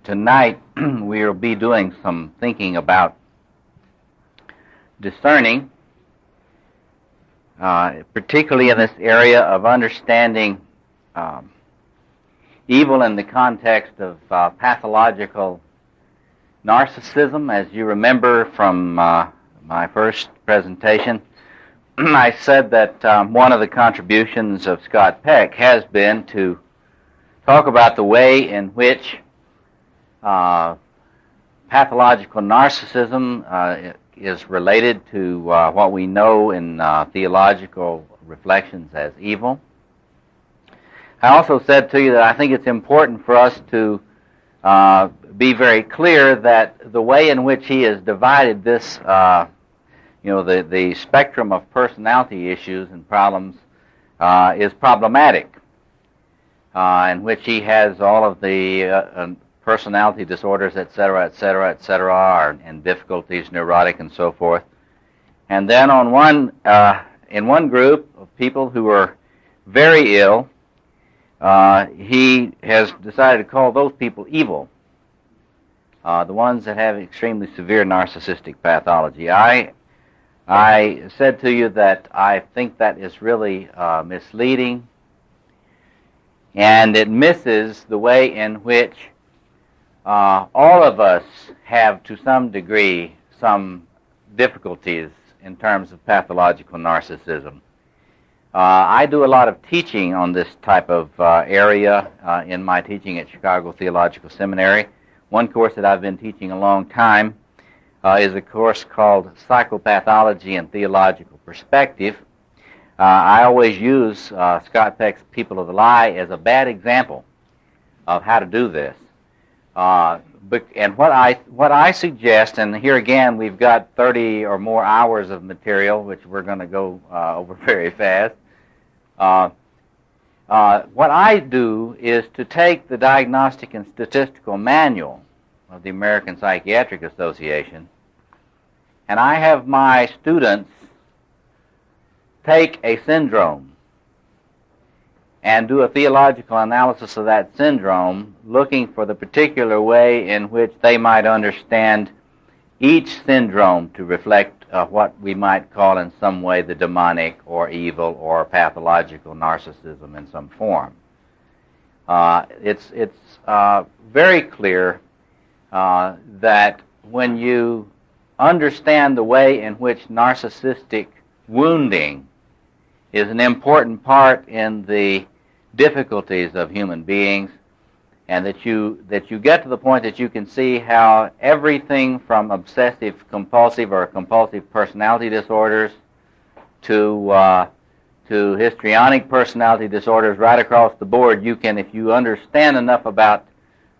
Tonight we will be doing some thinking about discerning, particularly in this area of understanding evil in the context of pathological narcissism. As you remember from my first presentation, I said that one of the contributions of Scott Peck has been to talk about the way in which pathological narcissism is related to what we know in theological reflections as evil. I also said to you that I think it's important for us to be very clear that the way in which he has divided this, the spectrum of personality issues and problems is problematic, in which he has all of the personality disorders, etc., and difficulties, neurotic, and so forth. And then in one group of people who are very ill, he has decided to call those people evil, the ones that have extremely severe narcissistic pathology. I said to you that I think that is really misleading, and it misses the way in which all of us have, to some degree, some difficulties in terms of pathological narcissism. I do a lot of teaching on this type of area in my teaching at Chicago Theological Seminary. One course that I've been teaching a long time is a course called Psychopathology and Theological Perspective. I always use Scott Peck's People of the Lie as a bad example of how to do this. And what I suggest, and here again we've got 30 or more hours of material, which we're going to go over very fast. What I do is to take the Diagnostic and Statistical Manual of the American Psychiatric Association, and I have my students take a syndrome and do a theological analysis of that syndrome, looking for the particular way in which they might understand each syndrome to reflect what we might call in some way the demonic or evil or pathological narcissism in some form. It's very clear that when you understand the way in which narcissistic wounding is an important part in the difficulties of human beings, and that you get to the point that you can see how everything from obsessive compulsive or compulsive personality disorders to histrionic personality disorders right across the board, you can, if you understand enough about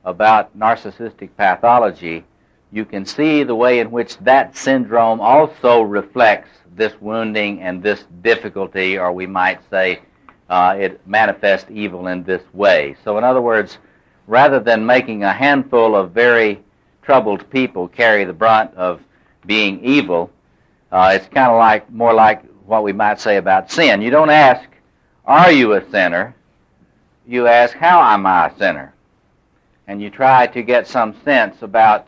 narcissistic pathology, you can see the way in which that syndrome also reflects this wounding and this difficulty, or we might say it manifests evil in this way. So in other words, rather than making a handful of very troubled people carry the brunt of being evil, it's kind of more like what we might say about sin. You don't ask, are you a sinner? You ask, how am I a sinner? And you try to get some sense about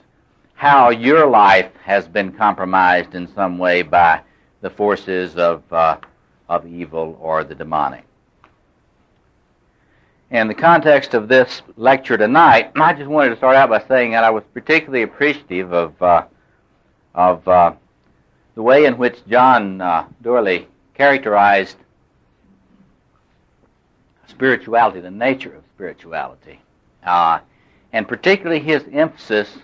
how your life has been compromised in some way by the forces of evil or the demonic. In the context of this lecture tonight, I just wanted to start out by saying that I was particularly appreciative of the way in which John Doerly characterized spirituality, the nature of spirituality, and particularly his emphasis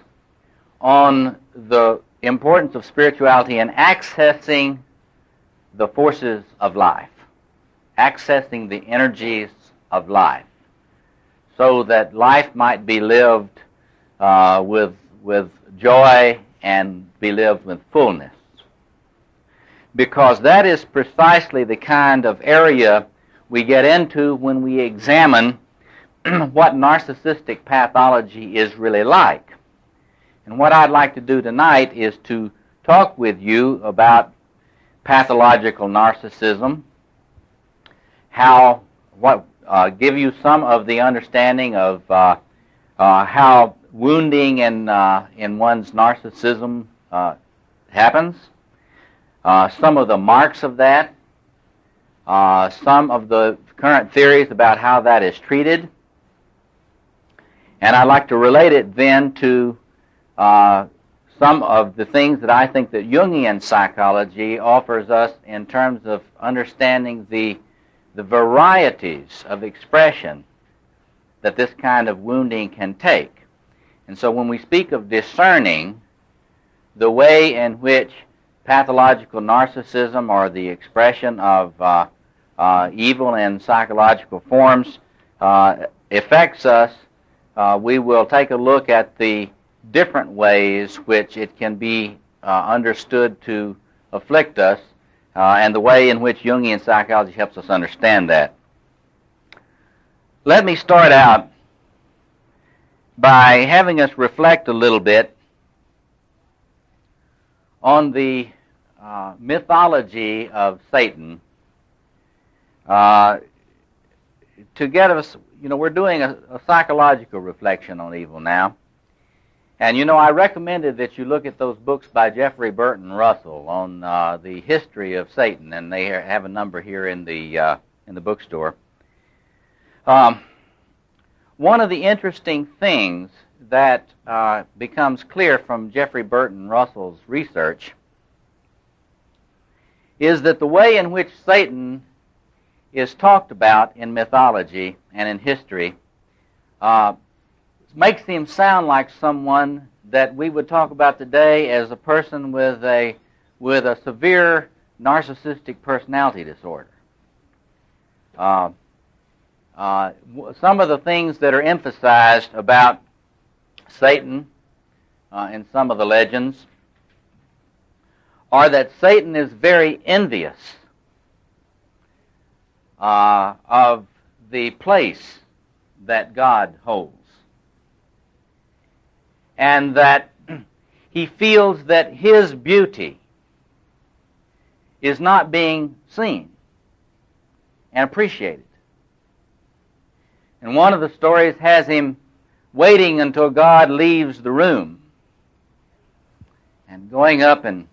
on the importance of spirituality in accessing the forces of life, accessing the energies of life, so that life might be lived with joy and be lived with fullness. Because that is precisely the kind of area we get into when we examine what narcissistic pathology is really like. And what I'd like to do tonight is to talk with you about pathological narcissism, give you some of the understanding of how wounding in one's narcissism happens, some of the marks of that, some of the current theories about how that is treated, and I'd like to relate it then to some of the things that I think that Jungian psychology offers us in terms of understanding the varieties of expression that this kind of wounding can take. And so when we speak of discerning the way in which pathological narcissism or the expression of evil in psychological forms affects us, we will take a look at the different ways which it can be understood to afflict us, and the way in which Jungian psychology helps us understand that. Let me start out by having us reflect a little bit on the mythology of Satan. To get us, we're doing a psychological reflection on evil now. And I recommended that you look at those books by Jeffrey Burton Russell on the history of Satan, and they have a number here in the bookstore. One of the interesting things that becomes clear from Jeffrey Burton Russell's research is that the way in which Satan is talked about in mythology and in history makes him sound like someone that we would talk about today as a person with a severe narcissistic personality disorder. Some of the things that are emphasized about Satan in some of the legends are that Satan is very envious of the place that God holds, and that he feels that his beauty is not being seen and appreciated. And one of the stories has him waiting until God leaves the room and going up and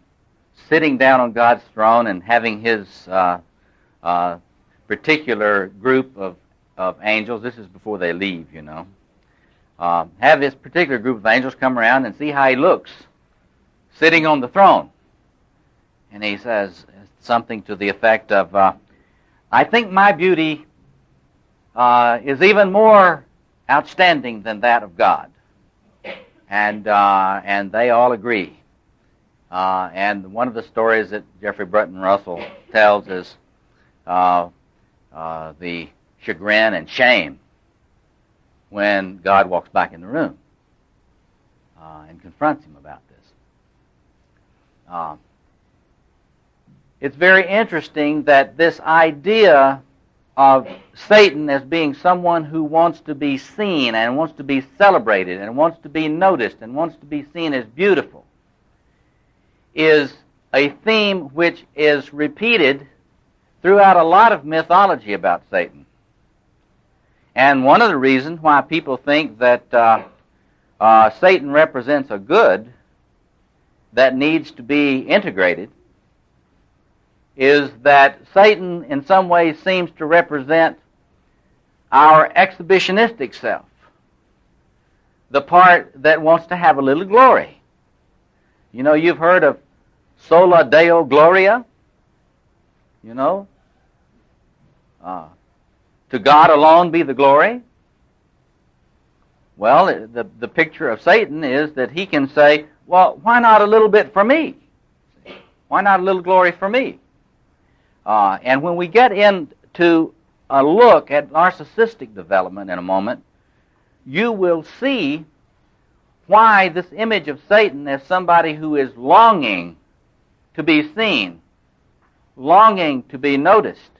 sitting down on God's throne and having his particular group of angels, this is before they leave, have this particular group of angels come around and see how he looks sitting on the throne. And he says something to the effect of, I think my beauty is even more outstanding than that of God. And they all agree. And one of the stories that Jeffrey Burton Russell tells is the chagrin and shame when God walks back in the room and confronts him about this. It's very interesting that this idea of Satan as being someone who wants to be seen and wants to be celebrated and wants to be noticed and wants to be seen as beautiful is a theme which is repeated throughout a lot of mythology about Satan. And one of the reasons why people think that Satan represents a good that needs to be integrated is that Satan in some ways seems to represent our exhibitionistic self, the part that wants to have a little glory. You've heard of sola deo gloria, to God alone be the glory. Well, the picture of Satan is that he can say, well, why not a little bit for me? Why not a little glory for me? And when we get into a look at narcissistic development in a moment, you will see why this image of Satan as somebody who is longing to be seen, longing to be noticed,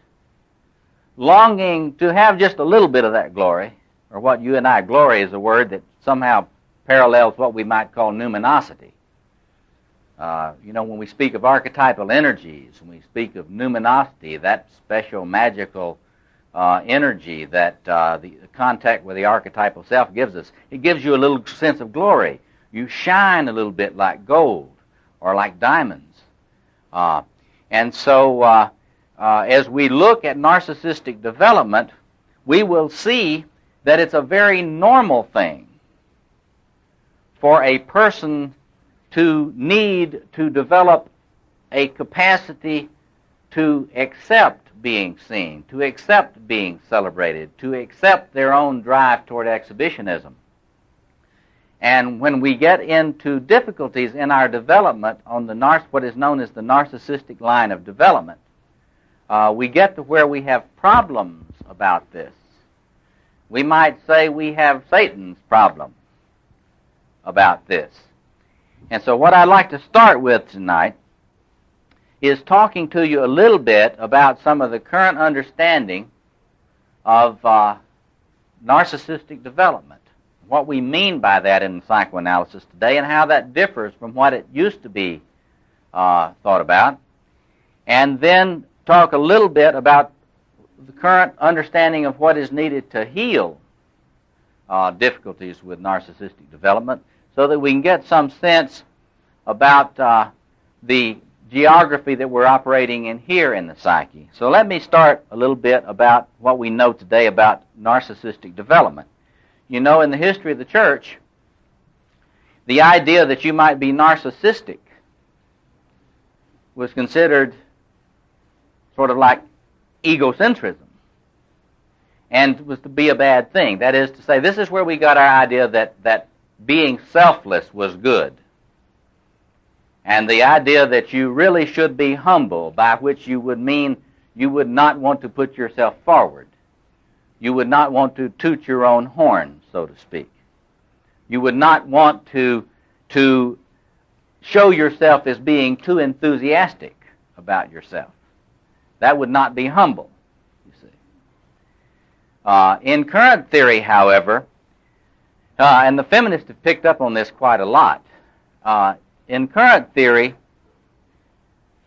longing to have just a little bit of that glory, or what you and I, glory is a word that somehow parallels what we might call numinosity. When we speak of archetypal energies, when we speak of numinosity, that special magical energy that the contact with the archetypal self gives us. It gives you a little sense of glory. You shine a little bit like gold or like diamonds. And so as we look at narcissistic development, we will see that it's a very normal thing for a person to need to develop a capacity to accept being seen, to accept being celebrated, to accept their own drive toward exhibitionism. And when we get into difficulties in our development on what is known as the narcissistic line of development, we get to where we have problems about this. We might say we have Satan's problem about this. And so what I'd like to start with tonight is talking to you a little bit about some of the current understanding of narcissistic development, what we mean by that in psychoanalysis today, and how that differs from what it used to be thought about, and then talk a little bit about the current understanding of what is needed to heal difficulties with narcissistic development, so that we can get some sense about the geography that we're operating in here in the psyche. So let me start a little bit about what we know today about narcissistic development. You know, in the history of the church, the idea that you might be narcissistic was considered sort of like egocentrism, and was to be a bad thing. That is to say, this is where we got our idea that being selfless was good. And the idea that you really should be humble, by which you would mean you would not want to put yourself forward. You would not want to toot your own horn, so to speak. You would not want to show yourself as being too enthusiastic about yourself. That would not be humble, you see. In current theory, however, and the feminists have picked up on this quite a lot, in current theory,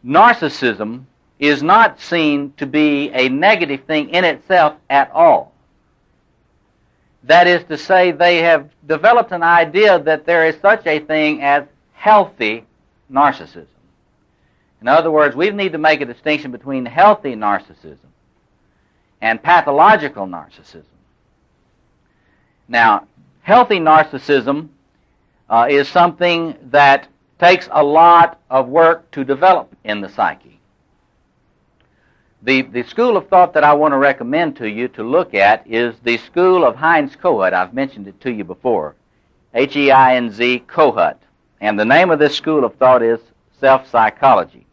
narcissism is not seen to be a negative thing in itself at all. That is to say, they have developed an idea that there is such a thing as healthy narcissism. In other words, we need to make a distinction between healthy narcissism and pathological narcissism. Now, healthy narcissism is something that takes a lot of work to develop in the psyche. The school of thought that I want to recommend to you to look at is the school of Heinz Kohut. I've mentioned it to you before. H-E-I-N-Z, Kohut. And the name of this school of thought is self-psychology.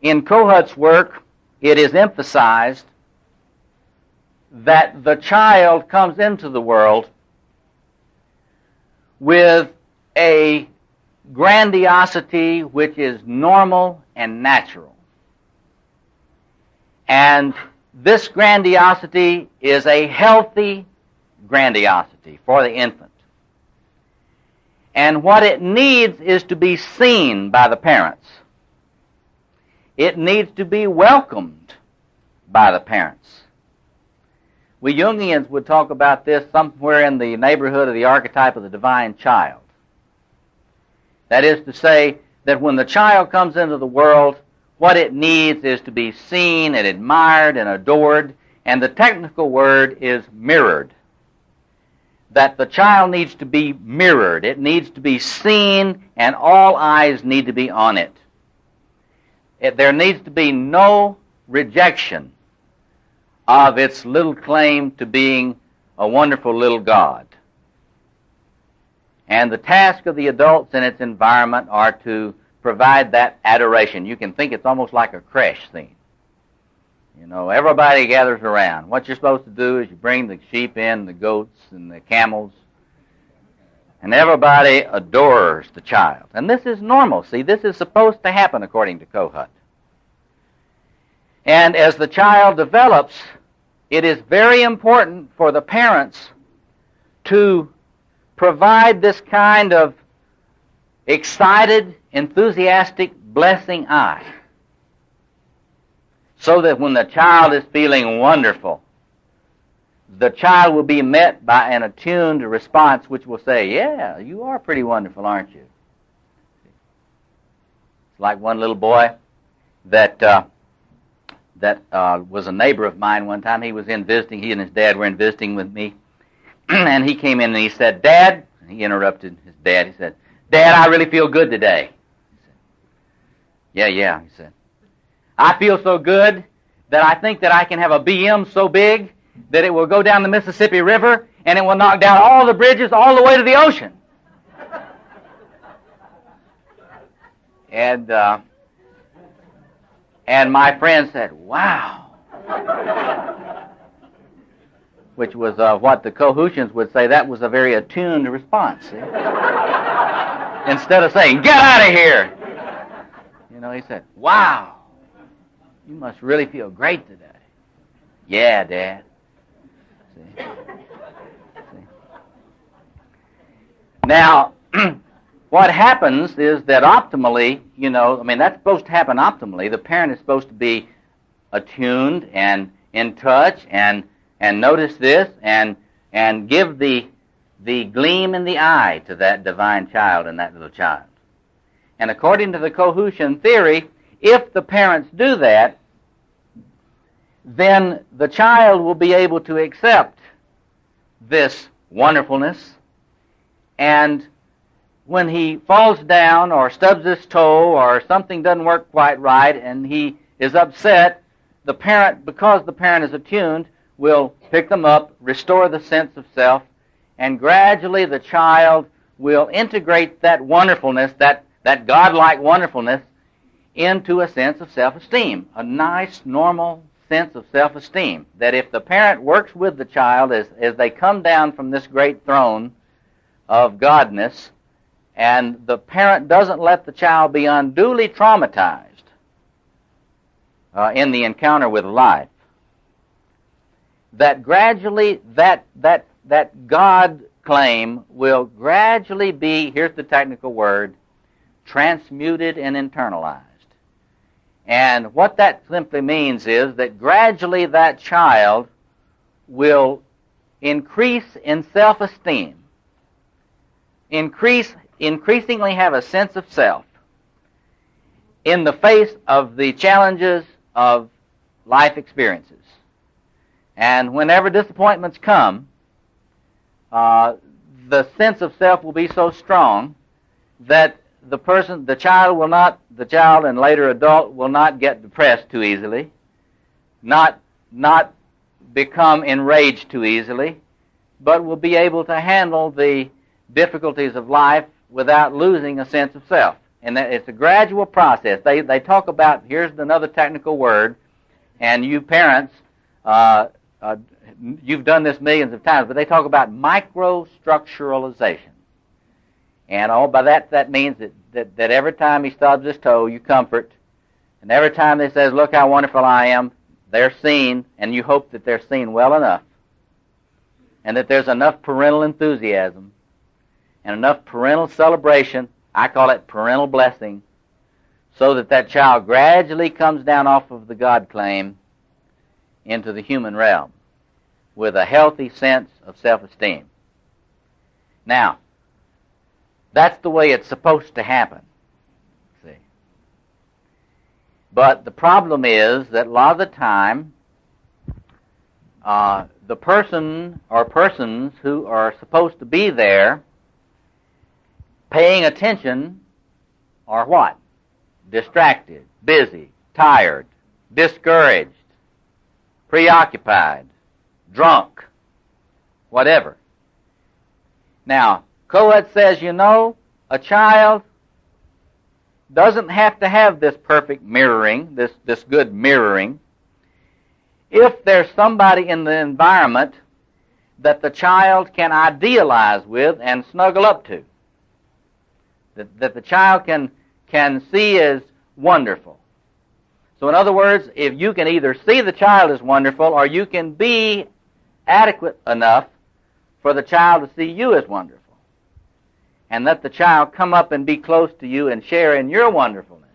In Kohut's work, it is emphasized that the child comes into the world with a grandiosity which is normal and natural. And this grandiosity is a healthy grandiosity for the infant. And what it needs is to be seen by the parents. It needs to be welcomed by the parents. We Jungians would talk about this somewhere in the neighborhood of the archetype of the divine child. That is to say, that when the child comes into the world, what it needs is to be seen and admired and adored, and the technical word is mirrored. That the child needs to be mirrored. It needs to be seen, and all eyes need to be on it. There needs to be no rejection of its little claim to being a wonderful little God. And the task of the adults in its environment are to provide that adoration. You can think it's almost like a creche scene. You know, everybody gathers around. What you're supposed to do is you bring the sheep in, the goats, and the camels, and everybody adores the child. And this is normal. See, this is supposed to happen according to Kohut. And as the child develops, it is very important for the parents to provide this kind of excited, enthusiastic, blessing eye, so that when the child is feeling wonderful, the child will be met by an attuned response which will say, yeah, you are pretty wonderful, aren't you? It's like one little boy that was a neighbor of mine one time. He was in visiting. He and his dad were in visiting with me. And he came in and he said, Dad, he interrupted his dad. He said, Dad, I really feel good today. He said, yeah, he said. I feel so good that I think that I can have a BM so big that it will go down the Mississippi River and it will knock down all the bridges all the way to the ocean. And my friend said, wow. Which was what the Cohoutians would say, that was a very attuned response. See? Instead of saying, get out of here! You know, he said, wow, you must really feel great today. Yeah, Dad. See? Now, what happens is that optimally, that's supposed to happen optimally. The parent is supposed to be attuned and in touch and notice this and give the gleam in the eye to that divine child and that little child. And according to the Cohoutian theory, if the parents do that, then the child will be able to accept this wonderfulness, and when he falls down or stubs his toe or something doesn't work quite right and he is upset, the parent, because the parent is attuned, will pick them up, restore the sense of self, and gradually the child will integrate that wonderfulness, that godlike wonderfulness, into a sense of self-esteem, a nice, normal sense of self-esteem, that if the parent works with the child as they come down from this great throne of godness, and the parent doesn't let the child be unduly traumatized in the encounter with life, that gradually that God claim will gradually be, here's the technical word, transmuted and internalized. And what that simply means is that gradually that child will increase in self-esteem, increasingly have a sense of self in the face of the challenges of life experiences. And whenever disappointments come, the sense of self will be so strong that the child and later adult will not get depressed too easily, not become enraged too easily, but will be able to handle the difficulties of life without losing a sense of self. And that it's a gradual process. They talk about, here's another technical word, and you parents, you've done this millions of times, but they talk about microstructuralization. And by that means that every time he stubs his toe, you comfort, and every time they says, look how wonderful I am, they're seen, and you hope that they're seen well enough, and that there's enough parental enthusiasm and enough parental celebration, I call it parental blessing, so that child gradually comes down off of the God claim into the human realm with a healthy sense of self-esteem. Now, that's the way it's supposed to happen, see. But the problem is that a lot of the time, the person or persons who are supposed to be there paying attention are what? Distracted, busy, tired, discouraged, preoccupied, drunk, whatever. Now, Coet says, a child doesn't have to have this perfect mirroring, this good mirroring, if there's somebody in the environment that the child can idealize with and snuggle up to, that the child can see as wonderful. So in other words, if you can either see the child as wonderful or you can be adequate enough for the child to see you as wonderful, and let the child come up and be close to you and share in your wonderfulness,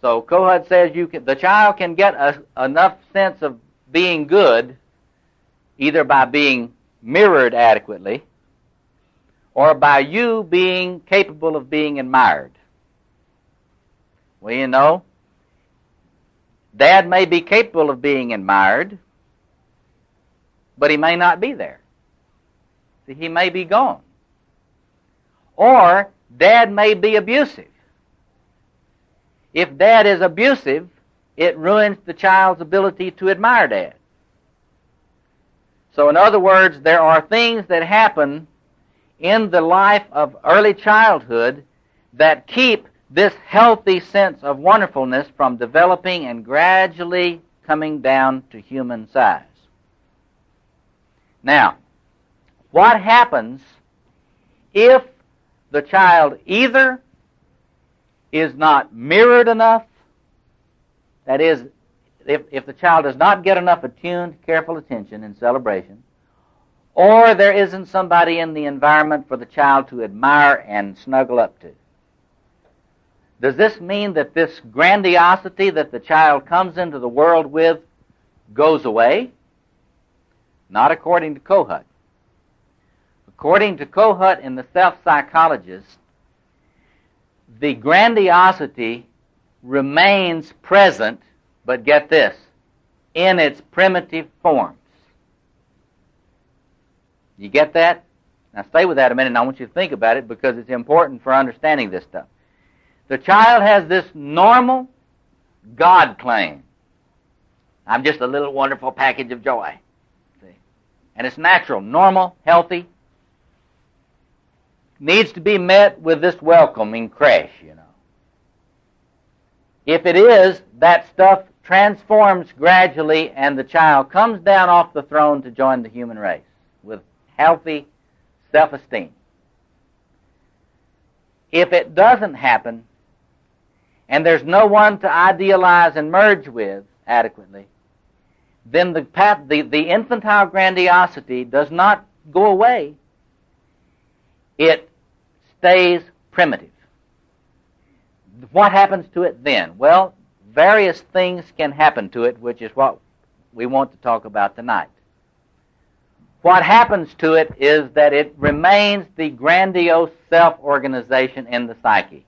So Kohut says the child can get enough sense of being good either by being mirrored adequately or by you being capable of being admired. Well, you know, Dad may be capable of being admired, but he may not be there. See, he may be gone. Or Dad may be abusive. If Dad is abusive, it ruins the child's ability to admire Dad. So in other words, there are things that happen in the life of early childhood that keep this healthy sense of wonderfulness from developing and gradually coming down to human size. Now, what happens if the child either is not mirrored enough, that is, if the child does not get enough attuned, careful attention and celebration, or there isn't somebody in the environment for the child to admire and snuggle up to? Does this mean that this grandiosity that the child comes into the world with goes away? Not according to Kohut. According to Kohut and the self-psychologist, the grandiosity remains present, but get this, in its primitive forms. You get that? Now stay with that a minute, and I want you to think about it because it's important for understanding this stuff. The child has this normal God claim. I'm just a little wonderful package of joy. See? And it's natural, normal, healthy. Needs to be met with this welcoming crash, you know. If it is, that stuff transforms gradually and the child comes down off the throne to join the human race with healthy self-esteem. If it doesn't happen, and there's no one to idealize and merge with adequately, then the infantile grandiosity does not go away. It stays primitive. What happens to it then? Well, various things can happen to it, which is what we want to talk about tonight. What happens to it is that it remains the grandiose self-organization in the psyche,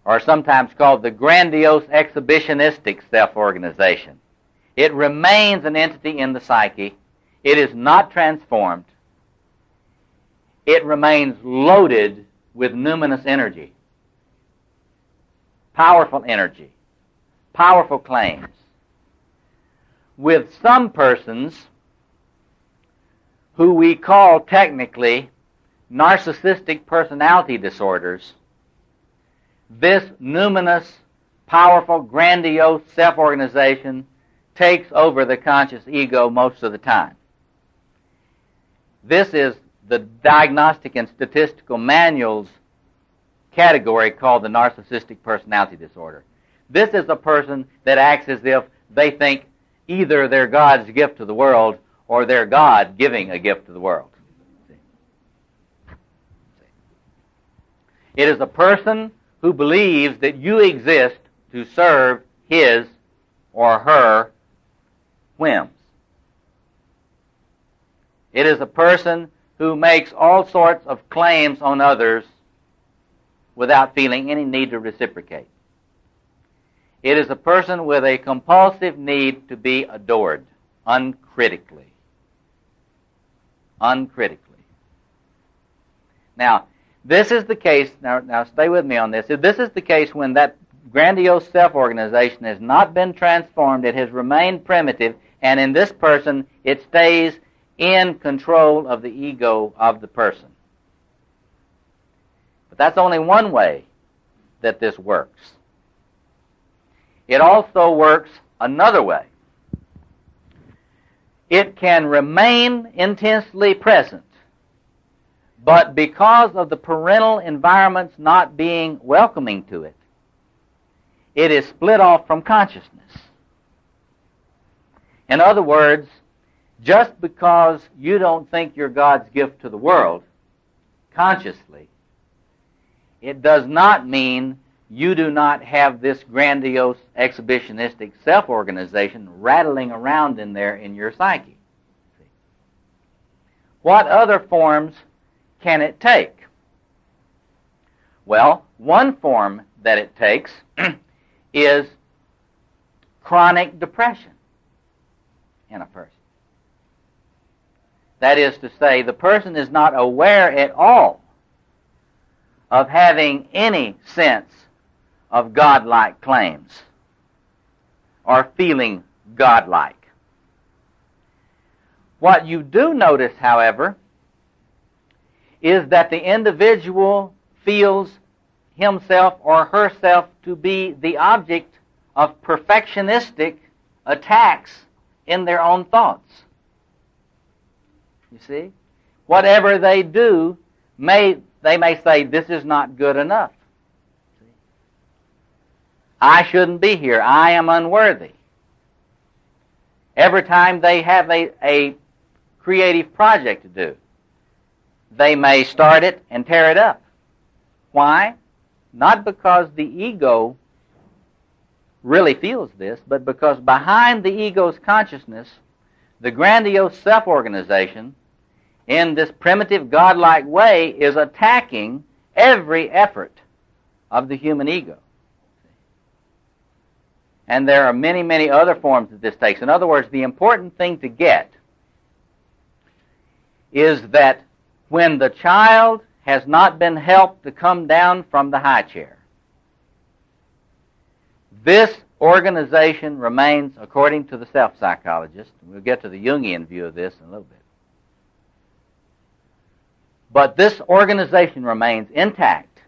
or sometimes called the grandiose exhibitionistic self-organization. It remains an entity in the psyche. It is not transformed. It remains loaded with numinous energy, powerful energy, powerful claims. With some persons who we call technically narcissistic personality disorders, this numinous, powerful, grandiose self-organization takes over the conscious ego most of the time. This is the Diagnostic and Statistical Manual's category called the narcissistic personality disorder. This is a person that acts as if they think either they're God's gift to the world or they're God giving a gift to the world. It is a person who believes that you exist to serve his or her whims. It is a person who makes all sorts of claims on others without feeling any need to reciprocate. It is a person with a compulsive need to be adored uncritically. Uncritically. Now, this is the case, now stay with me on this. This is the case when that grandiose self-organization has not been transformed, it has remained primitive, and in this person it stays in control of the ego of the person. But that's only one way that this works. It also works another way. It can remain intensely present, but because of the parental environments not being welcoming to it, it is split off from consciousness. In other words, just because you don't think you're God's gift to the world consciously, it does not mean you do not have this grandiose exhibitionistic self-organization rattling around in there in your psyche. What other forms can it take? Well, one form that it takes is chronic depression in a person. That is to say, the person is not aware at all of having any sense of godlike claims or feeling godlike. What you do notice, however, is that the individual feels himself or herself to be the object of perfectionistic attacks in their own thoughts. You see? Whatever they do, they may say, this is not good enough. See? I shouldn't be here. I am unworthy. Every time they have a creative project to do, they may start it and tear it up. Why? Not because the ego really feels this, but because behind the ego's consciousness, the grandiose self-organization in this primitive godlike way is attacking every effort of the human ego. And there are many, many other forms that this takes. In other words, the important thing to get is that when the child has not been helped to come down from the high chair, this organization remains, according to the self-psychologist, and we'll get to the Jungian view of this in a little bit, but this organization remains intact.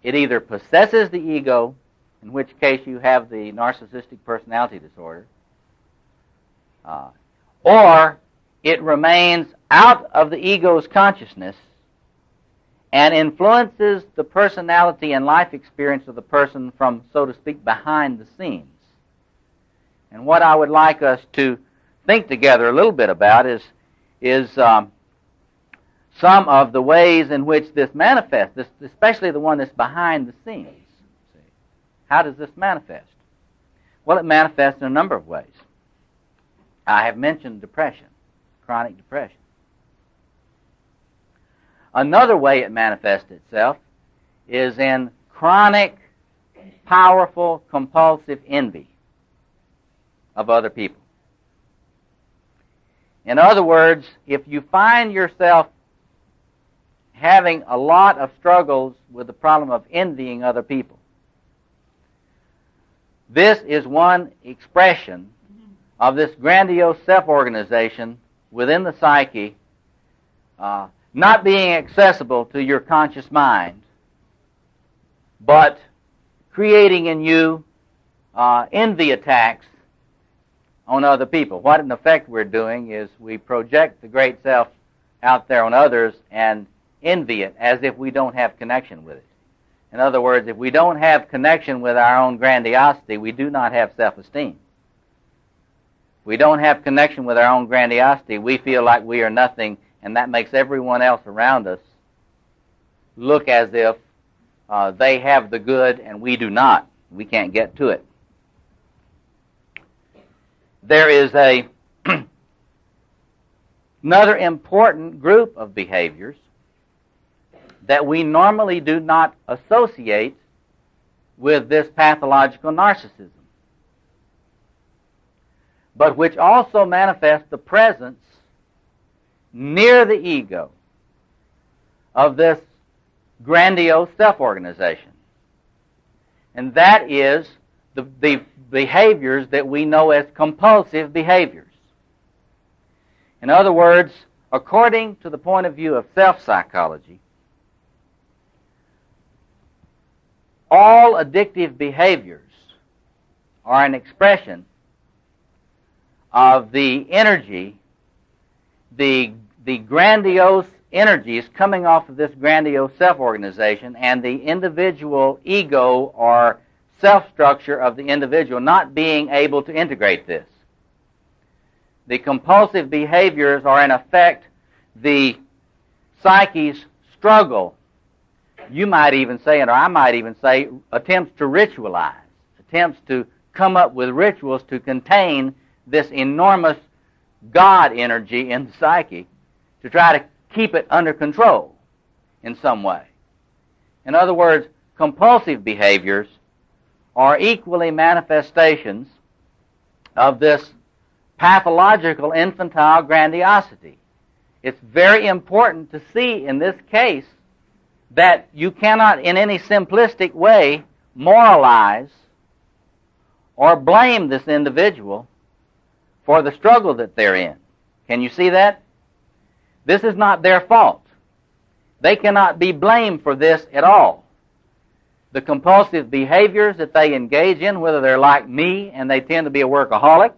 It either possesses the ego, in which case you have the narcissistic personality disorder, or it remains out of the ego's consciousness and influences the personality and life experience of the person from, so to speak, behind the scenes. And what I would like us to think together a little bit about is some of the ways in which this manifests, especially the one that's behind the scenes. How does this manifest? Well, it manifests in a number of ways. I have mentioned depression, chronic depression. Another way it manifests itself is in chronic, powerful, compulsive envy of other people. In other words, if you find yourself having a lot of struggles with the problem of envying other people, this is one expression of this grandiose self-organization within the psyche not being accessible to your conscious mind, but creating in you envy attacks on other people. What in effect we're doing is we project the great self out there on others and envy it as if we don't have connection with it. In other words, if we don't have connection with our own grandiosity, we do not have self-esteem. If we don't have connection with our own grandiosity, we feel like we are nothing, and that makes everyone else around us look as if they have the good and we do not. We can't get to it. There is another important group of behaviors that we normally do not associate with this pathological narcissism, but which also manifests the presence near the ego of this grandiose self-organization. And that is the behaviors that we know as compulsive behaviors. In other words, according to the point of view of self-psychology, all addictive behaviors are an expression of the energy, the grandiose energies coming off of this grandiose self-organization and the individual ego or self-structure of the individual not being able to integrate this. The compulsive behaviors are in effect the psyche's struggle you might even say, or I might even say, attempts to ritualize, attempts to come up with rituals to contain this enormous God energy in the psyche, to try to keep it under control in some way. In other words, compulsive behaviors are equally manifestations of this pathological infantile grandiosity. It's very important to see in this case that you cannot in any simplistic way moralize or blame this individual for the struggle that they're in. Can you see that? This is not their fault. They cannot be blamed for this at all. The compulsive behaviors that they engage in, whether they're like me and they tend to be a workaholic,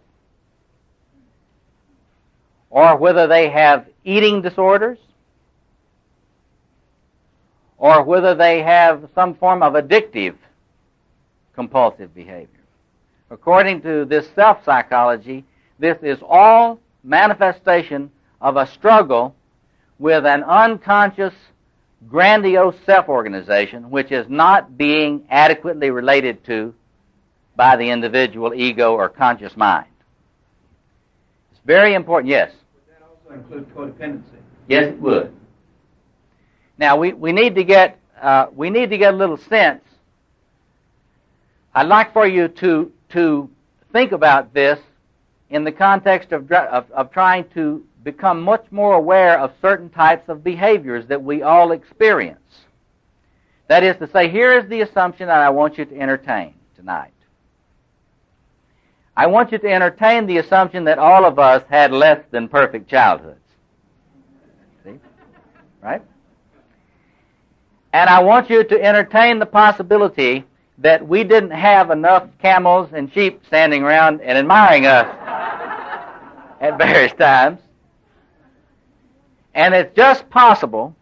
or whether they have eating disorders, or whether they have some form of addictive compulsive behavior. According to this self-psychology, this is all manifestation of a struggle with an unconscious, grandiose self-organization which is not being adequately related to by the individual ego or conscious mind. It's very important, yes? Would that also include codependency? Yes, it would. Now, we need to get a little sense. I'd like for you to think about this in the context of trying to become much more aware of certain types of behaviors that we all experience. That is to say, here is the assumption that I want you to entertain tonight. I want you to entertain the assumption that all of us had less than perfect childhoods. See? Right? And I want you to entertain the possibility that we didn't have enough camels and sheep standing around and admiring us at various times. And it's just possible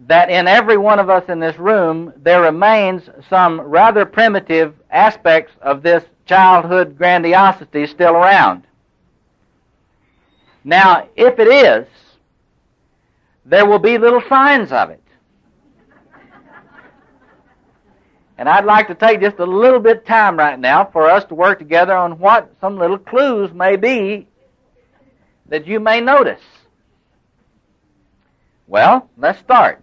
that in every one of us in this room there remains some rather primitive aspects of this childhood grandiosity still around. Now, if it is, there will be little signs of it. And I'd like to take just a little bit of time right now for us to work together on what some little clues may be that you may notice. Well, let's start.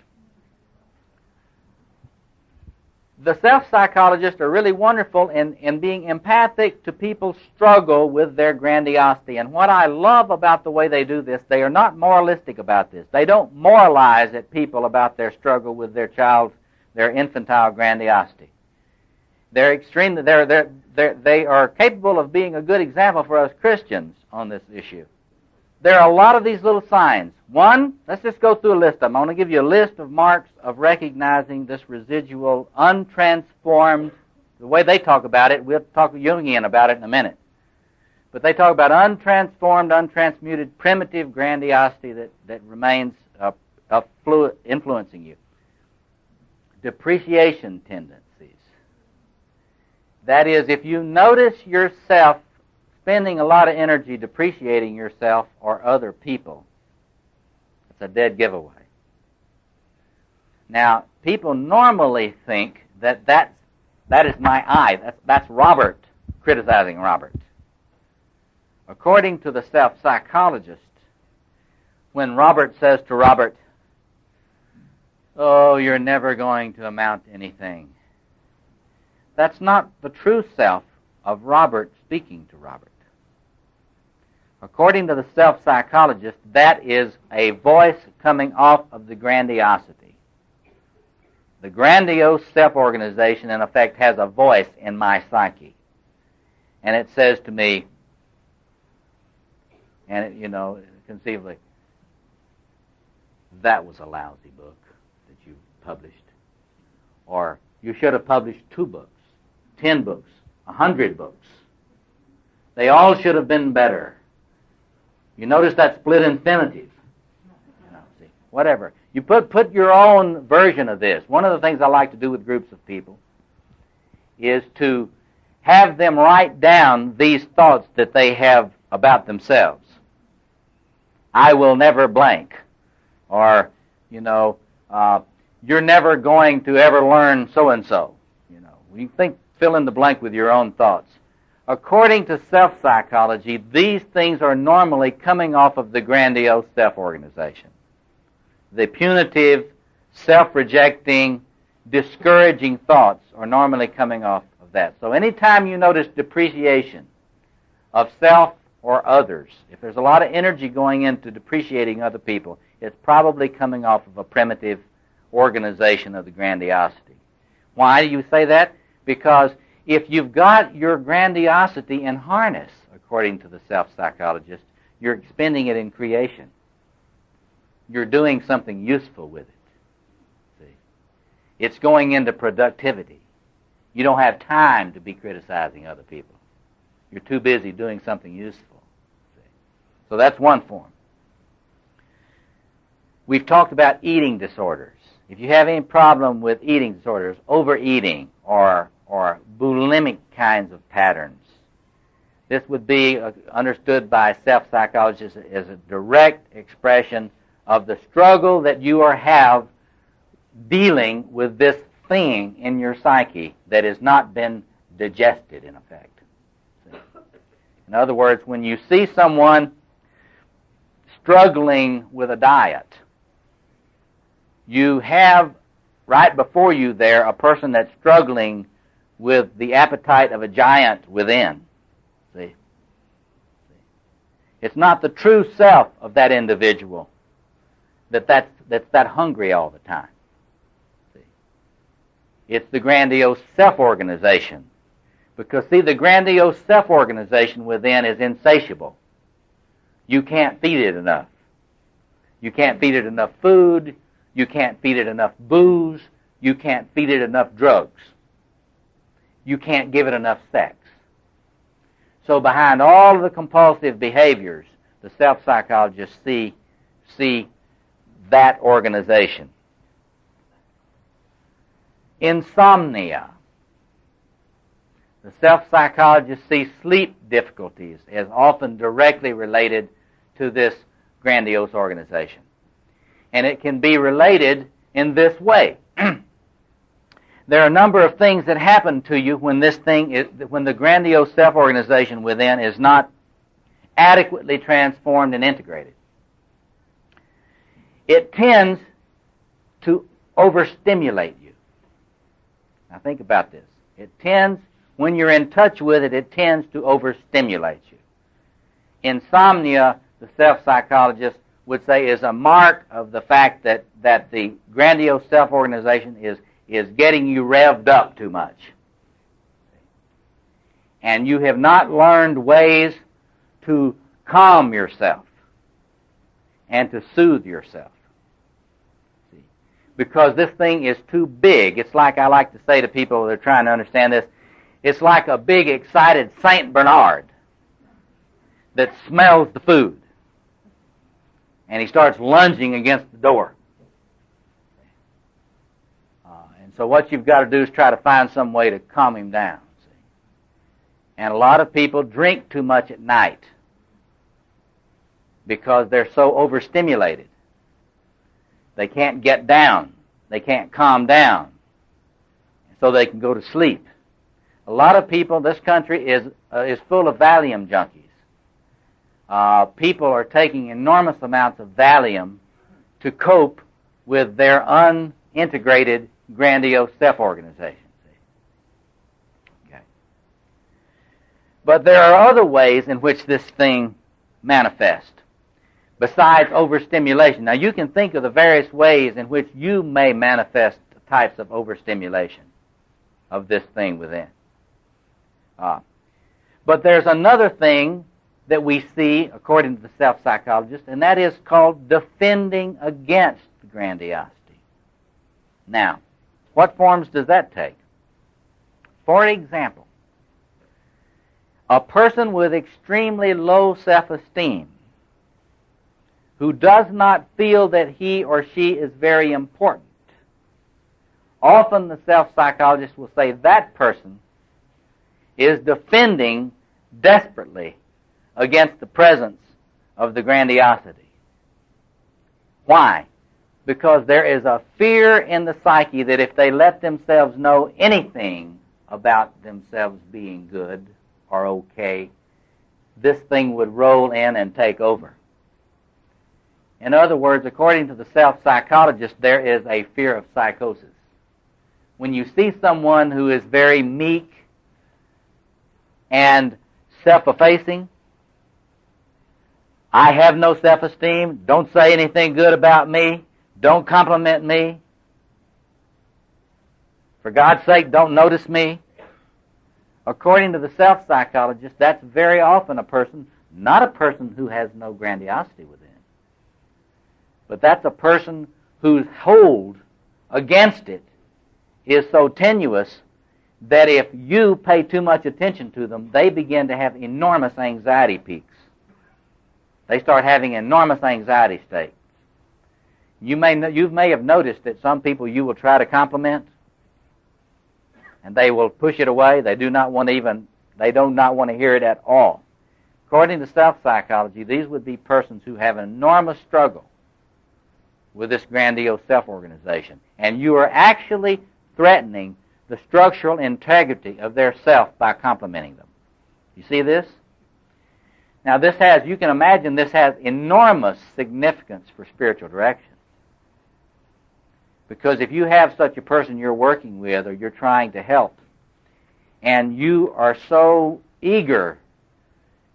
The self-psychologists are really wonderful in being empathic to people's struggle with their grandiosity. And what I love about the way they do this, they are not moralistic about this. They don't moralize at people about their struggle with their infantile grandiosity. They are capable of being a good example for us Christians on this issue. There are a lot of these little signs. One, let's just go through a list of them. I want to give you a list of marks of recognizing this residual, untransformed, the way they talk about it. We'll talk Jungian about it in a minute. But they talk about untransformed, untransmuted, primitive grandiosity that remains influencing you. Depreciation tendencies. That is, if you notice yourself spending a lot of energy depreciating yourself or other people, it's a dead giveaway. Now, people normally think that is my I. That's Robert criticizing Robert. According to the self-psychologist, when Robert says to Robert, "Oh, you're never going to amount to anything," that's not the true self of Robert speaking to Robert. According to the self-psychologist, that is a voice coming off of the grandiosity. The grandiose self-organization, in effect, has a voice in my psyche. And it says to me, and conceivably, that was a lousy book that you published. Or, you should have published 2 books, 10 books, 100 books. They all should have been better. You notice that split infinitive. Whatever. You put your own version of this. One of the things I like to do with groups of people is to have them write down these thoughts that they have about themselves. I will never blank. Or, you're never going to ever learn so-and-so. You know, you think, fill in the blank with your own thoughts. According to self-psychology, these things are normally coming off of the grandiose self-organization. The punitive, self-rejecting, discouraging thoughts are normally coming off of that. So anytime you notice depreciation of self or others, if there's a lot of energy going into depreciating other people, it's probably coming off of a primitive organization of the grandiosity. Why do you say that? Because if you've got your grandiosity in harness, according to the self-psychologist, you're expending it in creation. You're doing something useful with it. See? It's going into productivity. You don't have time to be criticizing other people. You're too busy doing something useful. See? So that's one form. We've talked about eating disorders. If you have any problem with eating disorders, overeating or bulimic kinds of patterns, this would be understood by self-psychologists as a direct expression of the struggle that you have dealing with this thing in your psyche that has not been digested, in effect. See? In other words, when you see someone struggling with a diet, you have right before you there a person that's struggling with the appetite of a giant within. See? It's not the true self of that individual that's that hungry all the time. See? It's the grandiose self-organization. Because, see, the grandiose self-organization within is insatiable. You can't feed it enough. You can't feed it enough food. You can't feed it enough booze. You can't feed it enough drugs. You can't give it enough sex. So behind all of the compulsive behaviors, the self-psychologists see that organization. Insomnia. The self-psychologists see sleep difficulties as often directly related to this grandiose organization. And it can be related in this way. There are a number of things that happen to you when when the grandiose self-organization within is not adequately transformed and integrated. It tends to overstimulate you. Now think about this. When you're in touch with it, it tends to overstimulate you. Insomnia, the self-psychologist would say, is a mark of the fact that the grandiose self-organization is getting you revved up too much. And you have not learned ways to calm yourself and to soothe yourself. See? Because this thing is too big. It's like I like to say to people that are trying to understand this, it's like a big, excited Saint Bernard that smells the food. And he starts lunging against the door. And so what you've got to do is try to find some way to calm him down. See? And a lot of people drink too much at night because they're so overstimulated. They can't get down. They can't calm down. So they can go to sleep. A lot of people, this country is full of Valium junkies. People are taking enormous amounts of Valium to cope with their unintegrated, grandiose self-organization. Okay. But there are other ways in which this thing manifests, besides overstimulation. Now, you can think of the various ways in which you may manifest types of overstimulation of this thing within. But there's another thing that we see, according to the self-psychologist, and that is called defending against grandiosity. Now, what forms does that take? For example, a person with extremely low self-esteem who does not feel that he or she is very important, often the self-psychologist will say that person is defending desperately against the presence of the grandiosity. Why? because there is a fear in the psyche that if they let themselves know anything about themselves being good or okay, this thing would roll in and take over. In other words, according to the self-psychologist, there is a fear of psychosis. When you see someone who is very meek and self-effacing, I have no self-esteem, don't say anything good about me, don't compliment me, for God's sake, don't notice me. According to the self-psychologist, that's very often a person, not a person who has no grandiosity within, but that's a person whose hold against it is so tenuous that if you pay too much attention to them, they begin to have enormous anxiety peaks. They start having enormous anxiety states. You may have noticed that some people you will try to compliment, and they will push it away. They do not want to hear it at all. According to self-psychology, these would be persons who have an enormous struggle with this grandiose self-organization. And you are actually threatening the structural integrity of their self by complimenting them. You see this? Now you can imagine this has enormous significance for spiritual direction. Because if you have such a person you're working with or you're trying to help, and you are so eager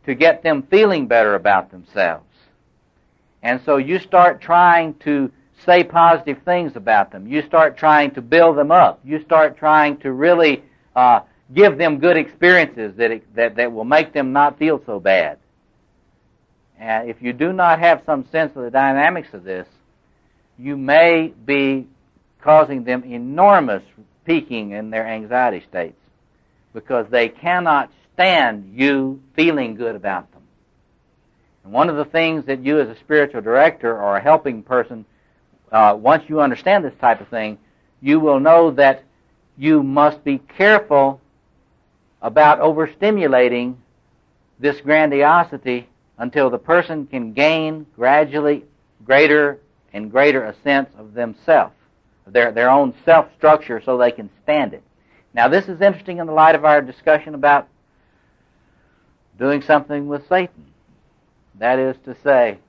to get them feeling better about themselves, and so you start trying to say positive things about them, you start trying to build them up, you start trying to really give them good experiences that will make them not feel so bad. And if you do not have some sense of the dynamics of this, you may be causing them enormous peaking in their anxiety states because they cannot stand you feeling good about them. And one of the things that you as a spiritual director or a helping person, once you understand this type of thing, you will know that you must be careful about overstimulating this grandiosity until the person can gain gradually greater and greater a sense of themselves, their own self-structure, so they can stand it. Now, this is interesting in the light of our discussion about doing something with Satan. That is to say,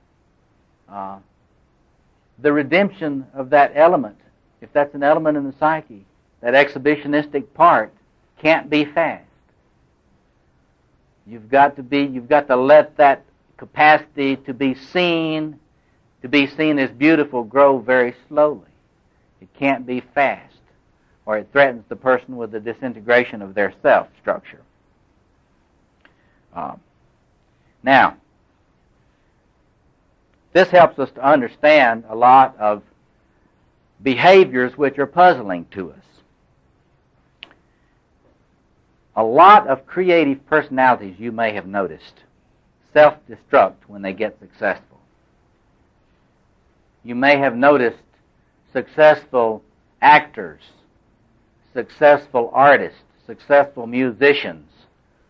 the redemption of that element, if that's an element in the psyche, that exhibitionistic part, can't be fast. You've got to let that capacity to be seen as beautiful, grow very slowly. It can't be fast, or it threatens the person with the disintegration of their self-structure. Now, this helps us to understand a lot of behaviors which are puzzling to us. A lot of creative personalities, you may have noticed, self-destruct when they get successful. You may have noticed successful actors, successful artists, successful musicians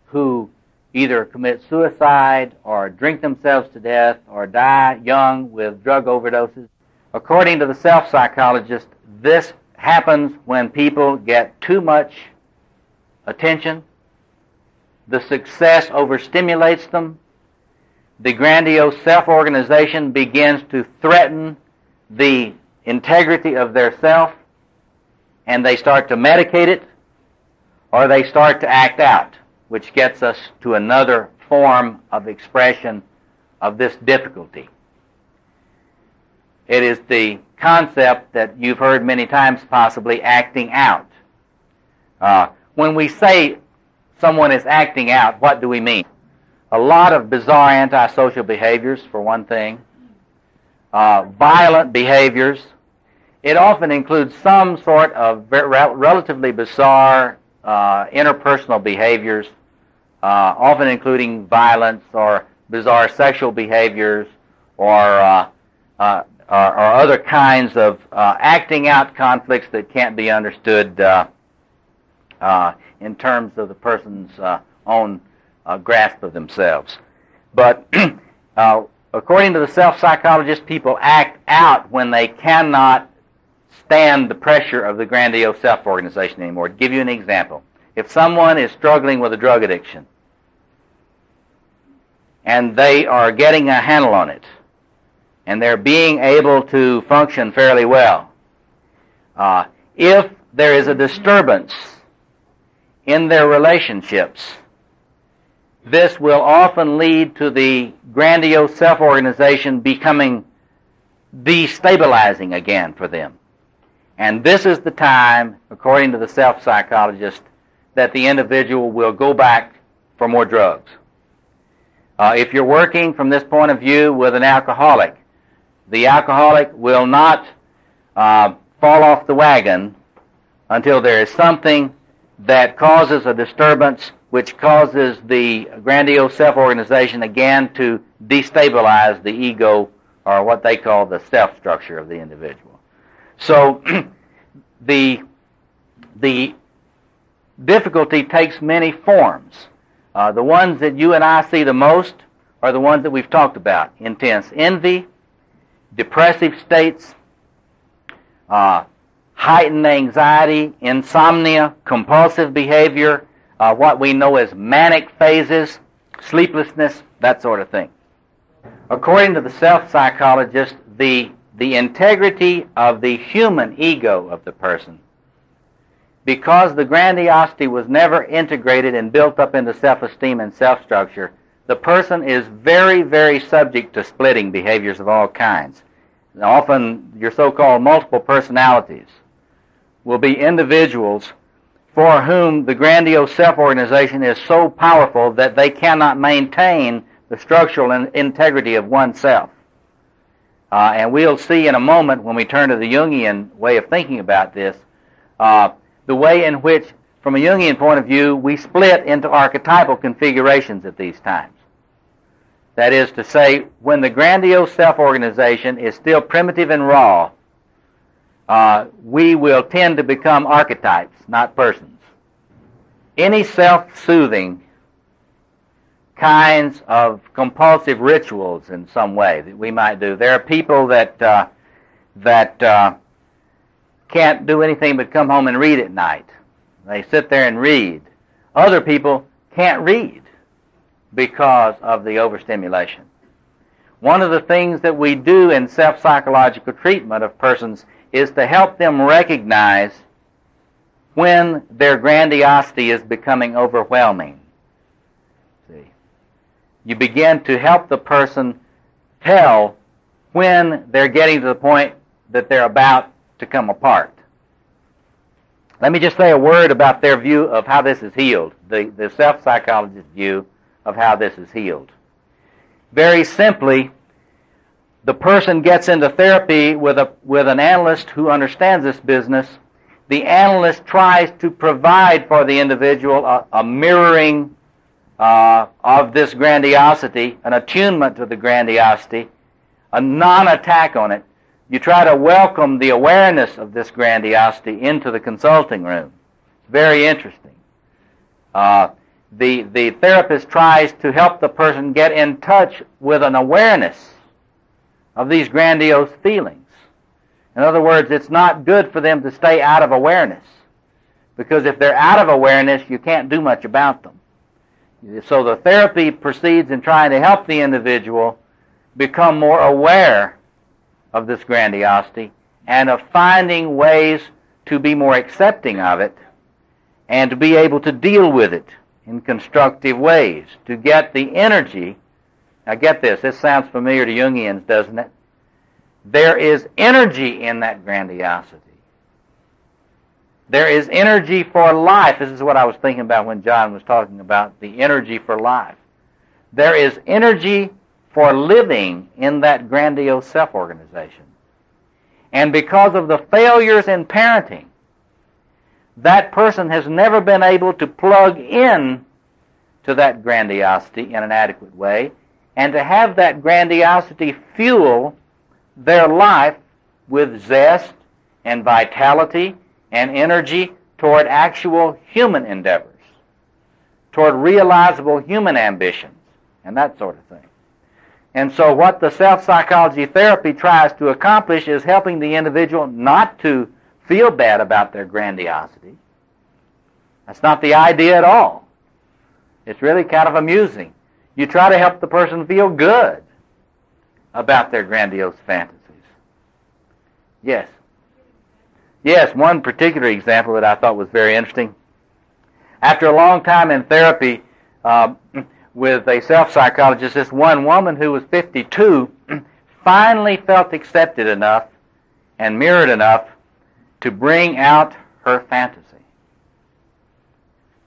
who either commit suicide or drink themselves to death or die young with drug overdoses. According to the self-psychologist, this happens when people get too much attention. The success overstimulates them. The grandiose self-organization begins to threaten the integrity of their self, and they start to medicate it, or they start to act out, which gets us to another form of expression of this difficulty. It is the concept that you've heard many times, possibly, acting out. When we say someone is acting out, what do we mean? A lot of bizarre antisocial behaviors, for one thing. Violent behaviors. It often includes some sort of relatively bizarre interpersonal behaviors, often including violence or bizarre sexual behaviors or other kinds of acting out conflicts that can't be understood in terms of the person's own grasp of themselves. But According to the self-psychologist, people act out when they cannot stand the pressure of the grandiose self-organization anymore. To give you an example, if someone is struggling with a drug addiction and they are getting a handle on it and they're being able to function fairly well, if there is a disturbance in their relationships, this will often lead to the grandiose self-organization becoming destabilizing again for them. And this is the time, according to the self-psychologist, that the individual will go back for more drugs. If you're working from this point of view with an alcoholic, the alcoholic will not fall off the wagon until there is something that causes a disturbance which causes the grandiose self-organization again to destabilize the ego, or what they call the self-structure of the individual. So the difficulty takes many forms. The ones that you and I see the most are the ones that we've talked about: intense envy, depressive states, heightened anxiety, insomnia, compulsive behavior, what we know as manic phases, sleeplessness, that sort of thing. According to the self-psychologist, the integrity of the human ego of the person, because the grandiosity was never integrated and built up into self-esteem and self-structure, the person is very, very subject to splitting behaviors of all kinds. And often your so-called multiple personalities will be individuals for whom the grandiose self-organization is so powerful that they cannot maintain the structural integrity of oneself. And we'll see in a moment, when we turn to the Jungian way of thinking about this, the way in which, from a Jungian point of view, we split into archetypal configurations at these times. That is to say, when the grandiose self-organization is still primitive and raw, we will tend to become archetypes, not persons. Any self-soothing kinds of compulsive rituals in some way that we might do. There are people that can't do anything but come home and read at night. They sit there and read. Other people can't read because of the overstimulation. One of the things that we do in self-psychological treatment of persons is to help them recognize when their grandiosity is becoming overwhelming. See, you begin to help the person tell when they're getting to the point that they're about to come apart. Let me just say a word about their view of how this is healed, the self-psychologist's view of how this is healed. Very simply, the person gets into therapy with an analyst who understands this business. The analyst tries to provide for the individual a mirroring of this grandiosity, an attunement to the grandiosity, a non-attack on it. You try to welcome the awareness of this grandiosity into the consulting room. It's very interesting. The therapist tries to help the person get in touch with an awareness of these grandiose feelings. In other words, it's not good for them to stay out of awareness, because if they're out of awareness, you can't do much about them. So the therapy proceeds in trying to help the individual become more aware of this grandiosity and of finding ways to be more accepting of it and to be able to deal with it in constructive ways, to get the energy. Now get this sounds familiar to Jungians, doesn't it? There is energy in that grandiosity. There is energy for life. This is what I was thinking about when John was talking about the energy for life. There is energy for living in that grandiose self-organization. And because of the failures in parenting, that person has never been able to plug in to that grandiosity in an adequate way, and to have that grandiosity fuel their life with zest and vitality and energy toward actual human endeavors, toward realizable human ambitions, and that sort of thing. And so what the self-psychology therapy tries to accomplish is helping the individual not to feel bad about their grandiosity. That's not the idea at all. It's really kind of amusing. You try to help the person feel good about their grandiose fantasies. Yes. Yes, one particular example that I thought was very interesting. After a long time in therapy with a self-psychologist, this one woman who was 52 finally felt accepted enough and mirrored enough to bring out her fantasy.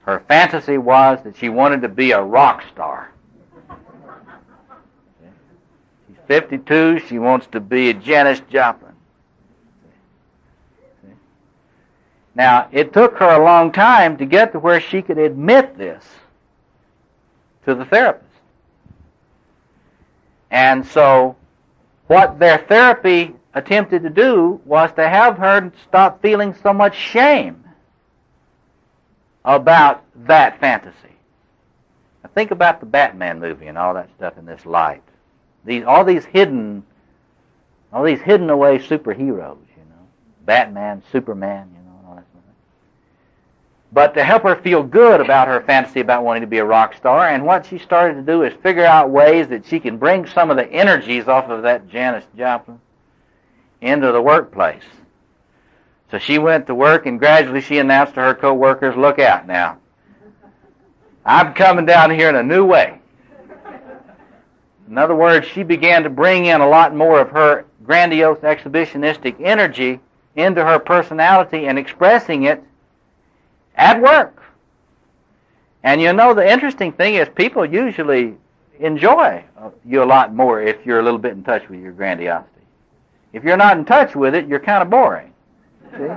Her fantasy was that she wanted to be a rock star. She's 52, she wants to be a Janis Joplin. Now, it took her a long time to get to where she could admit this to the therapist. And so, what their therapy attempted to do was to have her stop feeling so much shame about that fantasy. Now, think about the Batman movie and all that stuff in this light. All these hidden away superheroes, Batman, Superman, and all that stuff. But to help her feel good about her fantasy about wanting to be a rock star, and what she started to do is figure out ways that she can bring some of the energies off of that Janis Joplin into the workplace. So she went to work, and gradually she announced to her co-workers, look out now. I'm coming down here in a new way. In other words, she began to bring in a lot more of her grandiose exhibitionistic energy into her personality and expressing it at work. And the interesting thing is people usually enjoy you a lot more if you're a little bit in touch with your grandiosity. If you're not in touch with it, you're kind of boring. See?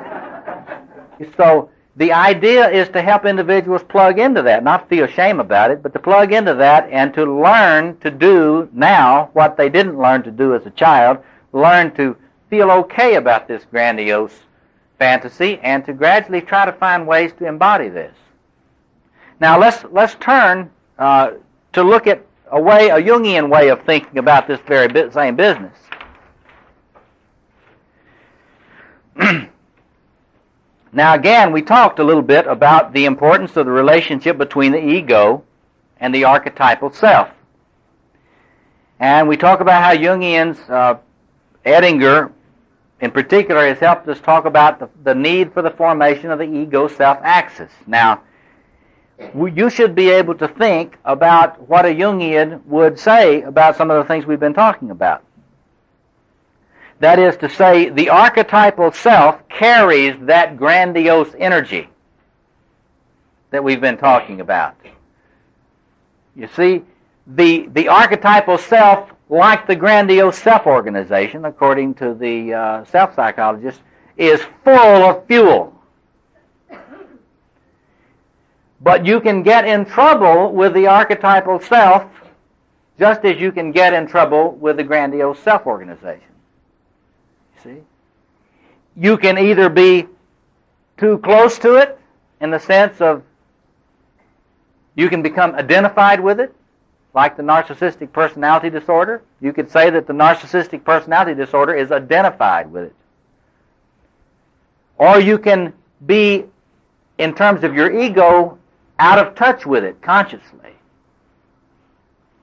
So the idea is to help individuals plug into that, not feel shame about it, but to plug into that and to learn to do now what they didn't learn to do as a child, learn to feel okay about this grandiose fantasy and to gradually try to find ways to embody this. Now let's turn to look at a Jungian way of thinking about this very same business. Now again, we talked a little bit about the importance of the relationship between the ego and the archetypal self. And we talk about how Jungians, Edinger in particular, has helped us talk about the need for the formation of the ego-self axis. Now, you should be able to think about what a Jungian would say about some of the things we've been talking about. That is to say, the archetypal self carries that grandiose energy that we've been talking about. You see, the archetypal self, like the grandiose self-organization, according to the self-psychologist, is full of fuel. But you can get in trouble with the archetypal self just as you can get in trouble with the grandiose self-organization. See? You can either be too close to it in the sense of you can become identified with it, like the narcissistic personality disorder. You could say that the narcissistic personality disorder is identified with it. Or you can be, in terms of your ego, out of touch with it consciously.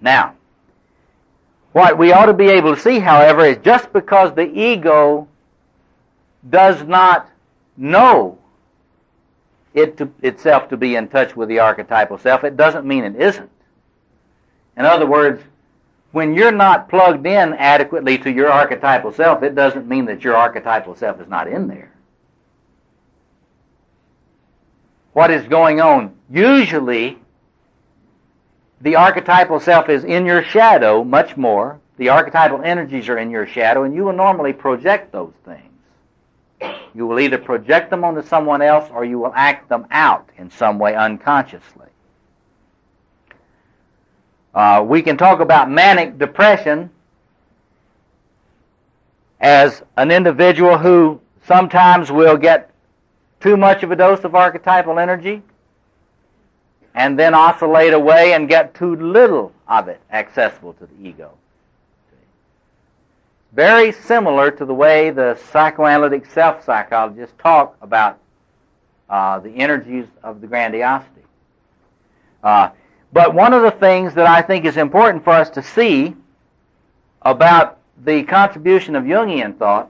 Now, what we ought to be able to see, however, is just because the ego does not know itself to be in touch with the archetypal self, it doesn't mean it isn't. In other words, when you're not plugged in adequately to your archetypal self, it doesn't mean that your archetypal self is not in there. What is going on? Usually, the archetypal self is in your shadow much more. The archetypal energies are in your shadow, and you will normally project those things. You will either project them onto someone else or you will act them out in some way unconsciously. We can talk about manic depression as an individual who sometimes will get too much of a dose of archetypal energy and then oscillate away and get too little of it accessible to the ego. very similar to the way the psychoanalytic self-psychologists talk about the energies of the grandiosity. But one of the things that I think is important for us to see about the contribution of Jungian thought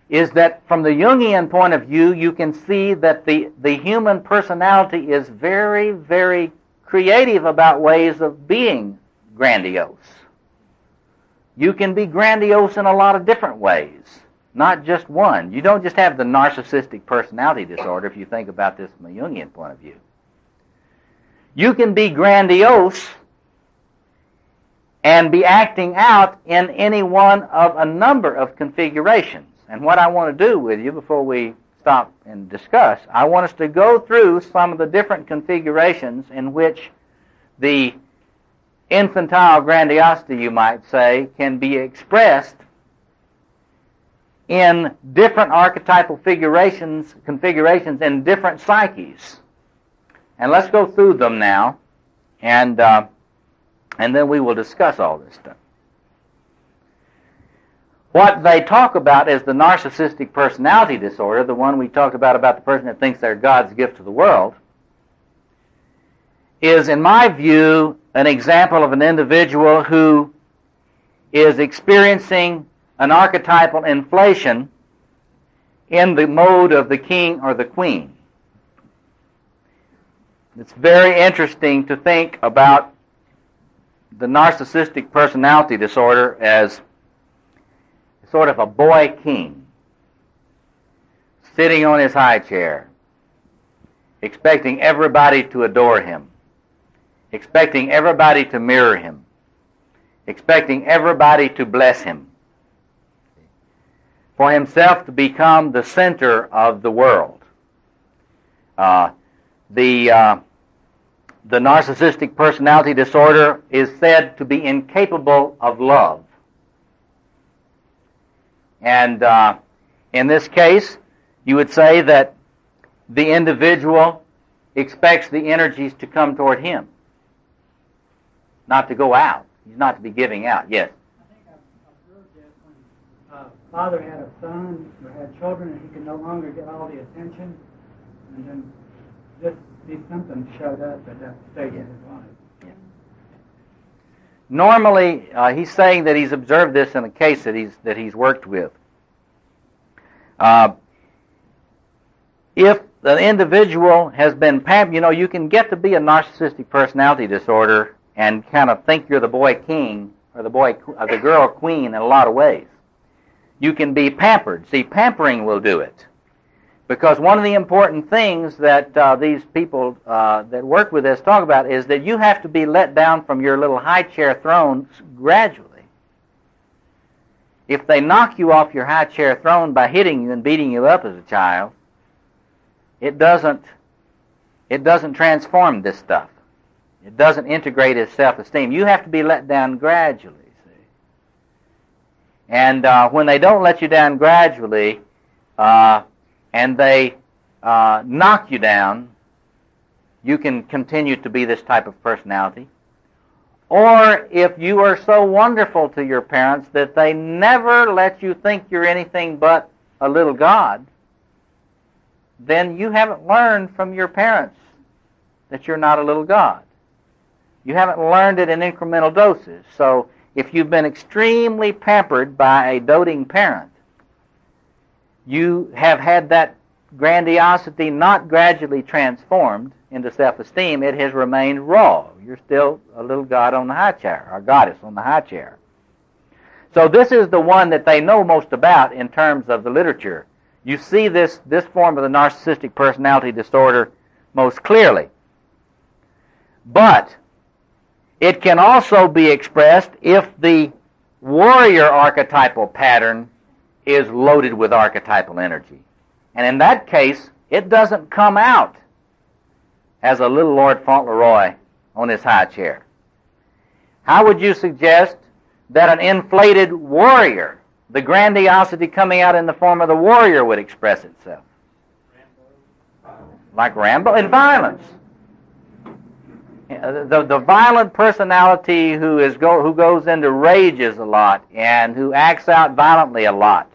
is that from the Jungian point of view, you can see that the human personality is very, very creative about ways of being grandiose. You can be grandiose in a lot of different ways, not just one. You don't just have the narcissistic personality disorder if you think about this from a Jungian point of view. You can be grandiose and be acting out in any one of a number of configurations. And what I want to do with you before we stop and discuss, I want us to go through some of the different configurations in which the infantile grandiosity, you might say, can be expressed in different archetypal configurations in different psyches. And let's go through them now, and then we will discuss all this stuff. What they talk about is the narcissistic personality disorder, the one we talked about the person that thinks they're God's gift to the world, is, in my view, an example of an individual who is experiencing an archetypal inflation in the mode of the king or the queen. It's very interesting to think about the narcissistic personality disorder as sort of a boy king sitting on his high chair, expecting everybody to adore him, expecting everybody to mirror him, expecting everybody to bless him, for himself to become the center of the world. The narcissistic personality disorder is said to be incapable of love. And in this case, you would say that the individual expects the energies to come toward him, not to go out. He's not to be giving out. Yes? I think I've observed that when a father had a son or had children and he could no longer get all the attention, and then these symptoms showed up at that stage of his life. Yeah. Normally, he's saying that he's observed this in a case that he's worked with. If the individual has been pampered, you can get to be a narcissistic personality disorder and kind of think you're the boy king or the girl queen in a lot of ways. You can be pampered. See, pampering will do it. Because one of the important things that these people that work with this talk about is that you have to be let down from your little high chair throne gradually. If they knock you off your high chair throne by hitting you and beating you up as a child, it doesn't transform this stuff. It doesn't integrate his self-esteem. You have to be let down gradually, see. And when they don't let you down gradually, and they knock you down, you can continue to be this type of personality. Or if you are so wonderful to your parents that they never let you think you're anything but a little god, then you haven't learned from your parents that you're not a little god. You haven't learned it in incremental doses. So if you've been extremely pampered by a doting parent, you have had that grandiosity not gradually transformed into self-esteem. It has remained raw. You're still a little god on the high chair, or goddess on the high chair. So this is the one that they know most about in terms of the literature. You see this form of the narcissistic personality disorder most clearly. But it can also be expressed if the warrior archetypal pattern is loaded with archetypal energy. And in that case, it doesn't come out as a little Lord Fauntleroy on his high chair. How would you suggest that an inflated warrior, the grandiosity coming out in the form of the warrior, would express itself? Like Rambo in violence. The violent personality who goes into rages a lot and who acts out violently a lot.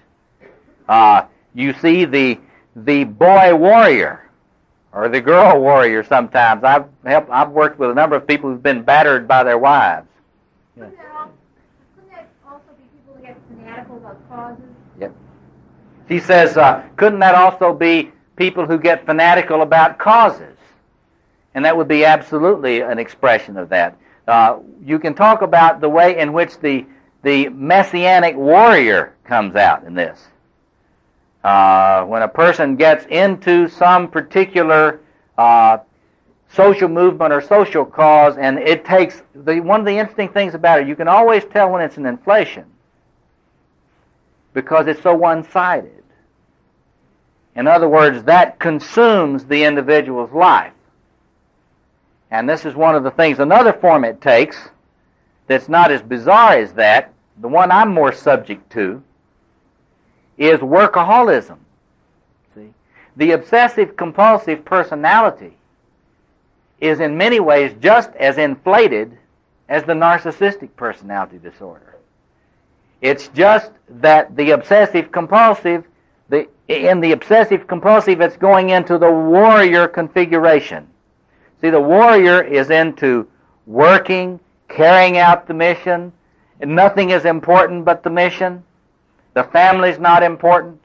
You see the boy warrior or the girl warrior sometimes. I've worked with a number of people who've been battered by their wives. Yeah. Couldn't that also be people who get fanatical about causes? Yep. She says, couldn't that also be people who get fanatical about causes? And that would be absolutely an expression of that. You can talk about the way in which the messianic warrior comes out in this. When a person gets into some particular social movement or social cause, and it takes one of the interesting things about it, you can always tell when it's an inflation because it's so one-sided. In other words, that consumes the individual's life. And this is one of the things, another form it takes that's not as bizarre as that, the one I'm more subject to, is workaholism. See? The obsessive-compulsive personality is in many ways just as inflated as the narcissistic personality disorder. It's just that the obsessive-compulsive, in the obsessive-compulsive, it's going into the warrior configuration. See, the warrior is into working, carrying out the mission, and nothing is important but the mission. The family's not important.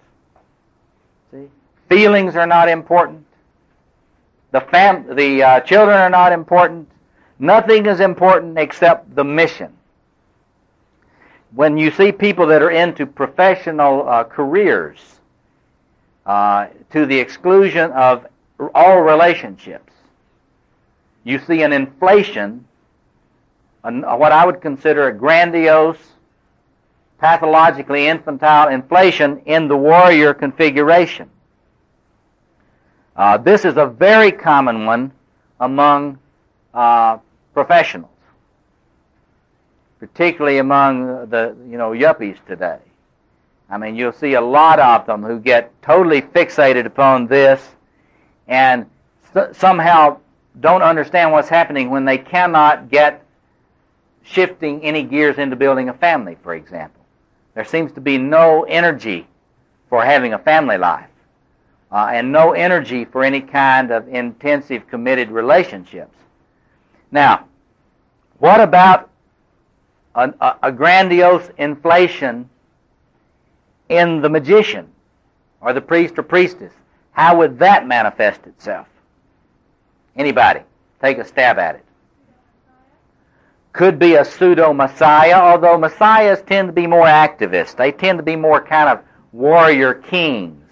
See? Feelings are not important. The children are not important. Nothing is important except the mission. When you see people that are into professional careers to the exclusion of all relationships, you see an inflation, what I would consider a grandiose, pathologically infantile inflation in the warrior configuration. This is a very common one among professionals, particularly among the yuppies today. I mean, you'll see a lot of them who get totally fixated upon this and somehow don't understand what's happening when they cannot get shifting any gears into building a family, for example. There seems to be no energy for having a family life and no energy for any kind of intensive, committed relationships. Now, what about a grandiose inflation in the magician or the priest or priestess? How would that manifest itself? Anybody? Take a stab at it. Could be a pseudo-messiah, although messiahs tend to be more activists. They tend to be more kind of warrior kings.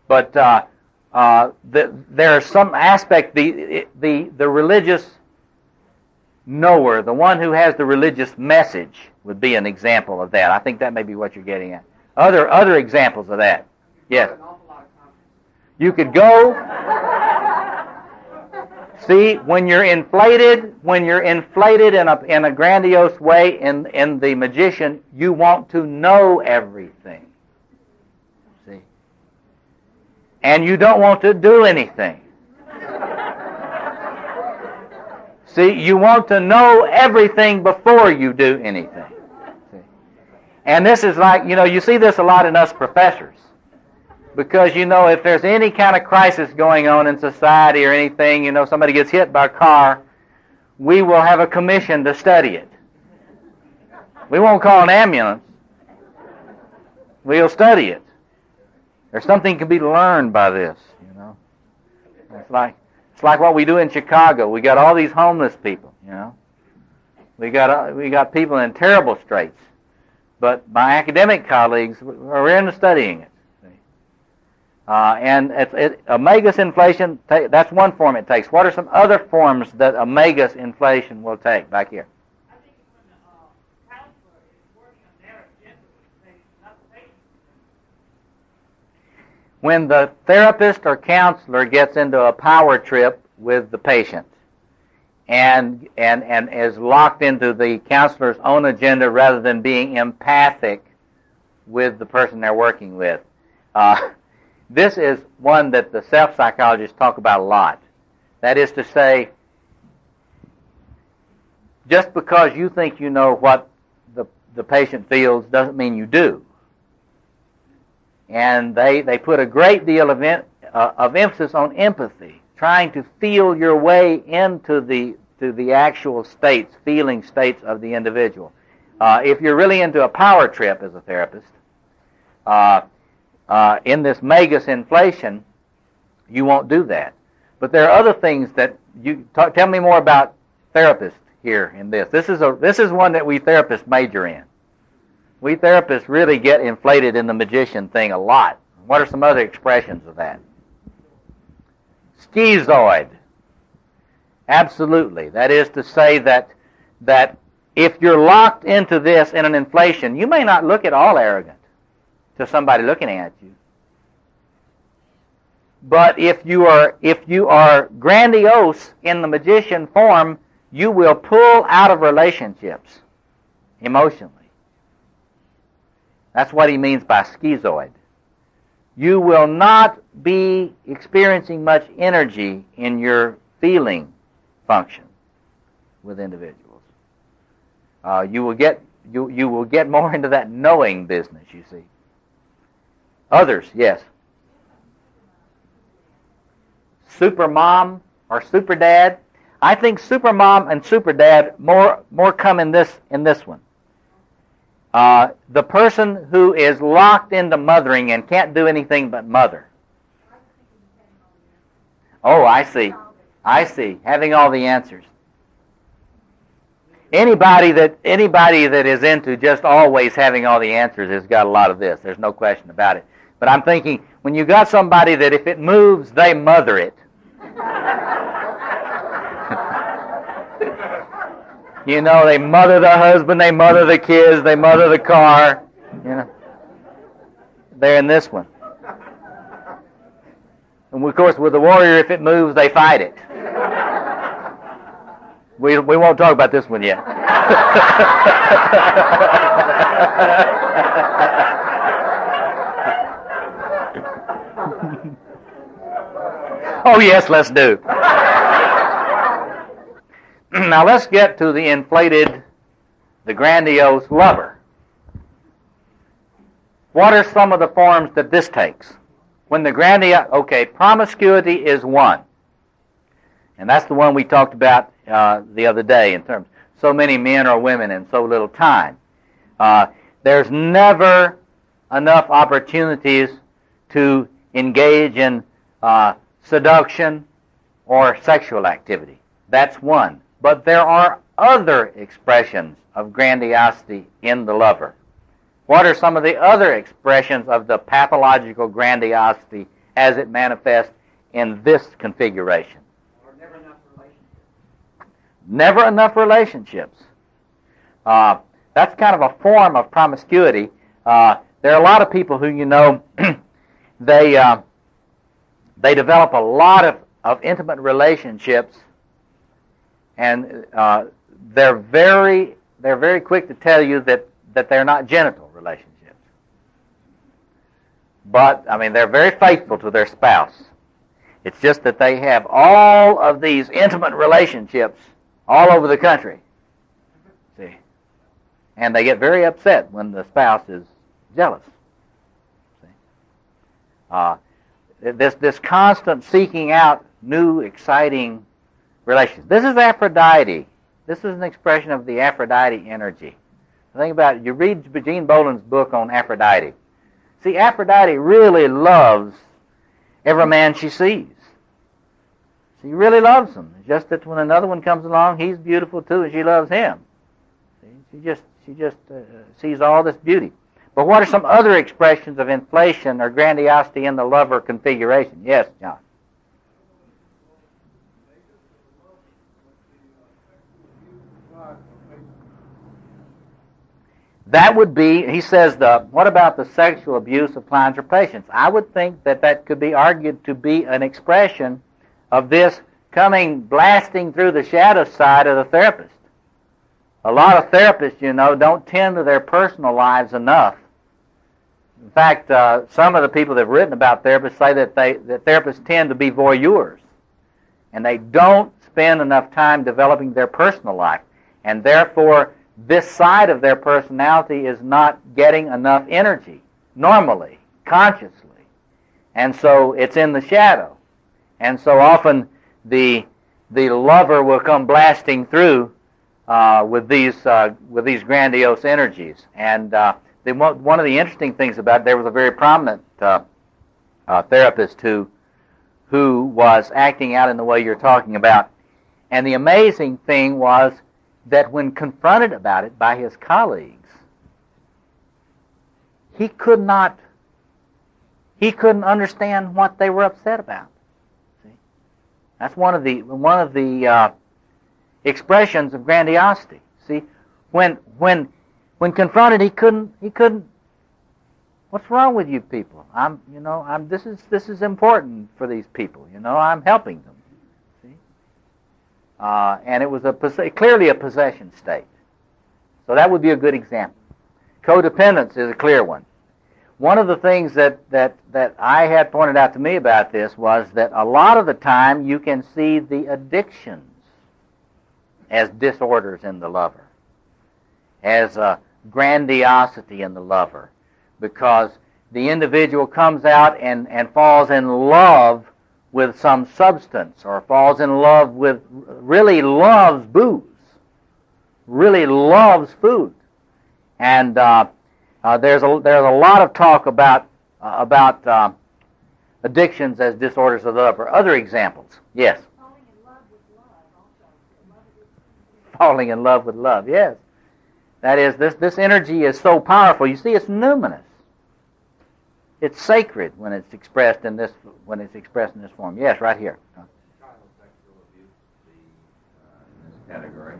But there's some aspect, the religious knower, the one who has the religious message would be an example of that. I think that may be what you're getting at. Other examples of that. Yes. You could go. See, when you're inflated in a grandiose way in the magician, you want to know everything. See? And you don't want to do anything. See, you want to know everything before you do anything. See? And this is like, you see this a lot in us professors. Because, if there's any kind of crisis going on in society or anything, somebody gets hit by a car, we will have a commission to study it. We won't call an ambulance. We'll study it. There's something can be learned by this, It's like what we do in Chicago. We got all these homeless people, We got people in terrible straits. But my academic colleagues are into studying it. And Omegas inflation, that's one form it takes. What are some other forms that Omegas inflation will take back here? I think when the counselor is working on their agenda with the patient, not the patient. When the therapist or counselor gets into a power trip with the patient and is locked into the counselor's own agenda rather than being empathic with the person they're working with. This is one that the self-psychologists talk about a lot. That is to say, just because you think you know what the patient feels doesn't mean you do. And they put a great deal of emphasis on empathy, trying to feel your way into the actual states, feeling states of the individual. If you're really into a power trip as a therapist, in this magus inflation, you won't do that. But there are other things that tell me more about therapists here in this. This is one that we therapists major in. We therapists really get inflated in the magician thing a lot. What are some other expressions of that? Schizoid. Absolutely. That is to say that if you're locked into this in an inflation, you may not look at all arrogant to somebody looking at you. But if you are grandiose in the magician form, you will pull out of relationships emotionally. That's what he means by schizoid. You will not be experiencing much energy in your feeling function with individuals. You will get more into that knowing business, you see. Others, yes. Super mom or super dad. I think super mom and super dad more come in this one. The person who is locked into mothering and can't do anything but mother. Oh, I see. Having all the answers. Anybody that is into just always having all the answers has got a lot of this. There's no question about it. But I'm thinking, when you got somebody that if it moves, they mother it. You know, they mother the husband, they mother the kids, they mother the car. You know, they're in this one. And of course, with the warrior, if it moves, they fight it. We won't talk about this one yet. Oh yes, let's do. Now let's get to the inflated, the grandiose lover. What are some of the forms that this takes? When the promiscuity is one. And that's the one we talked about the other day in terms of so many men or women in so little time. There's never enough opportunities to engage in seduction or sexual activity. That's one. But there are other expressions of grandiosity in the lover. What are some of the other expressions of the pathological grandiosity as it manifests in this configuration? Or never enough relationships. Never enough relationships. That's kind of a form of promiscuity. There are a lot of people who, you know, they develop a lot of intimate relationships, and they're very quick to tell you that they're not genital relationships. But, I mean, they're very faithful to their spouse. It's just that they have all of these intimate relationships all over the country. See? And they get very upset when the spouse is jealous. See? This constant seeking out new, exciting relations. This is Aphrodite. This is an expression of the Aphrodite energy. Think about it. You read Gene Boland's book on Aphrodite. See, Aphrodite really loves every man she sees. She really loves them. It's just that when another one comes along, he's beautiful too, and she loves him. See? She just sees all this beauty. But what are some other expressions of inflation or grandiosity in the lover configuration? Yes, John. That would be, he says, what about the sexual abuse of clients or patients? I would think that could be argued to be an expression of this coming blasting through the shadow side of the therapist. A lot of therapists, you know, don't tend to their personal lives enough. In fact, some of the people that have written about therapists say that therapists tend to be voyeurs, and they don't spend enough time developing their personal life. And therefore, this side of their personality is not getting enough energy, normally, consciously. And so it's in the shadow. And so often the lover will come blasting through with these grandiose energies. And one of the interesting things about it, there was a very prominent therapist who was acting out in the way you're talking about. And the amazing thing was that when confronted about it by his colleagues, he couldn't understand what they were upset about. See? That's one of the expressions of grandiosity. See, when confronted, he couldn't. What's wrong with you people? This is important for these people. I'm helping them. See, and it was clearly a possession state. So that would be a good example. Codependence is a clear one. One of the things that I had pointed out to me about this was that a lot of the time you can see the addictions as disorders in the lover, as a grandiosity in the lover, because the individual comes out and falls in love with some substance, or falls in love with, really loves booze, really loves food. And there's a lot of talk about addictions as disorders of the lover. Other examples? Yes. Falling in love with love also. Falling in love with love, yes. That is, this energy is so powerful. You see, it's numinous. It's sacred when it's expressed in this form. Yes, right here. Child sexual abuse in this category.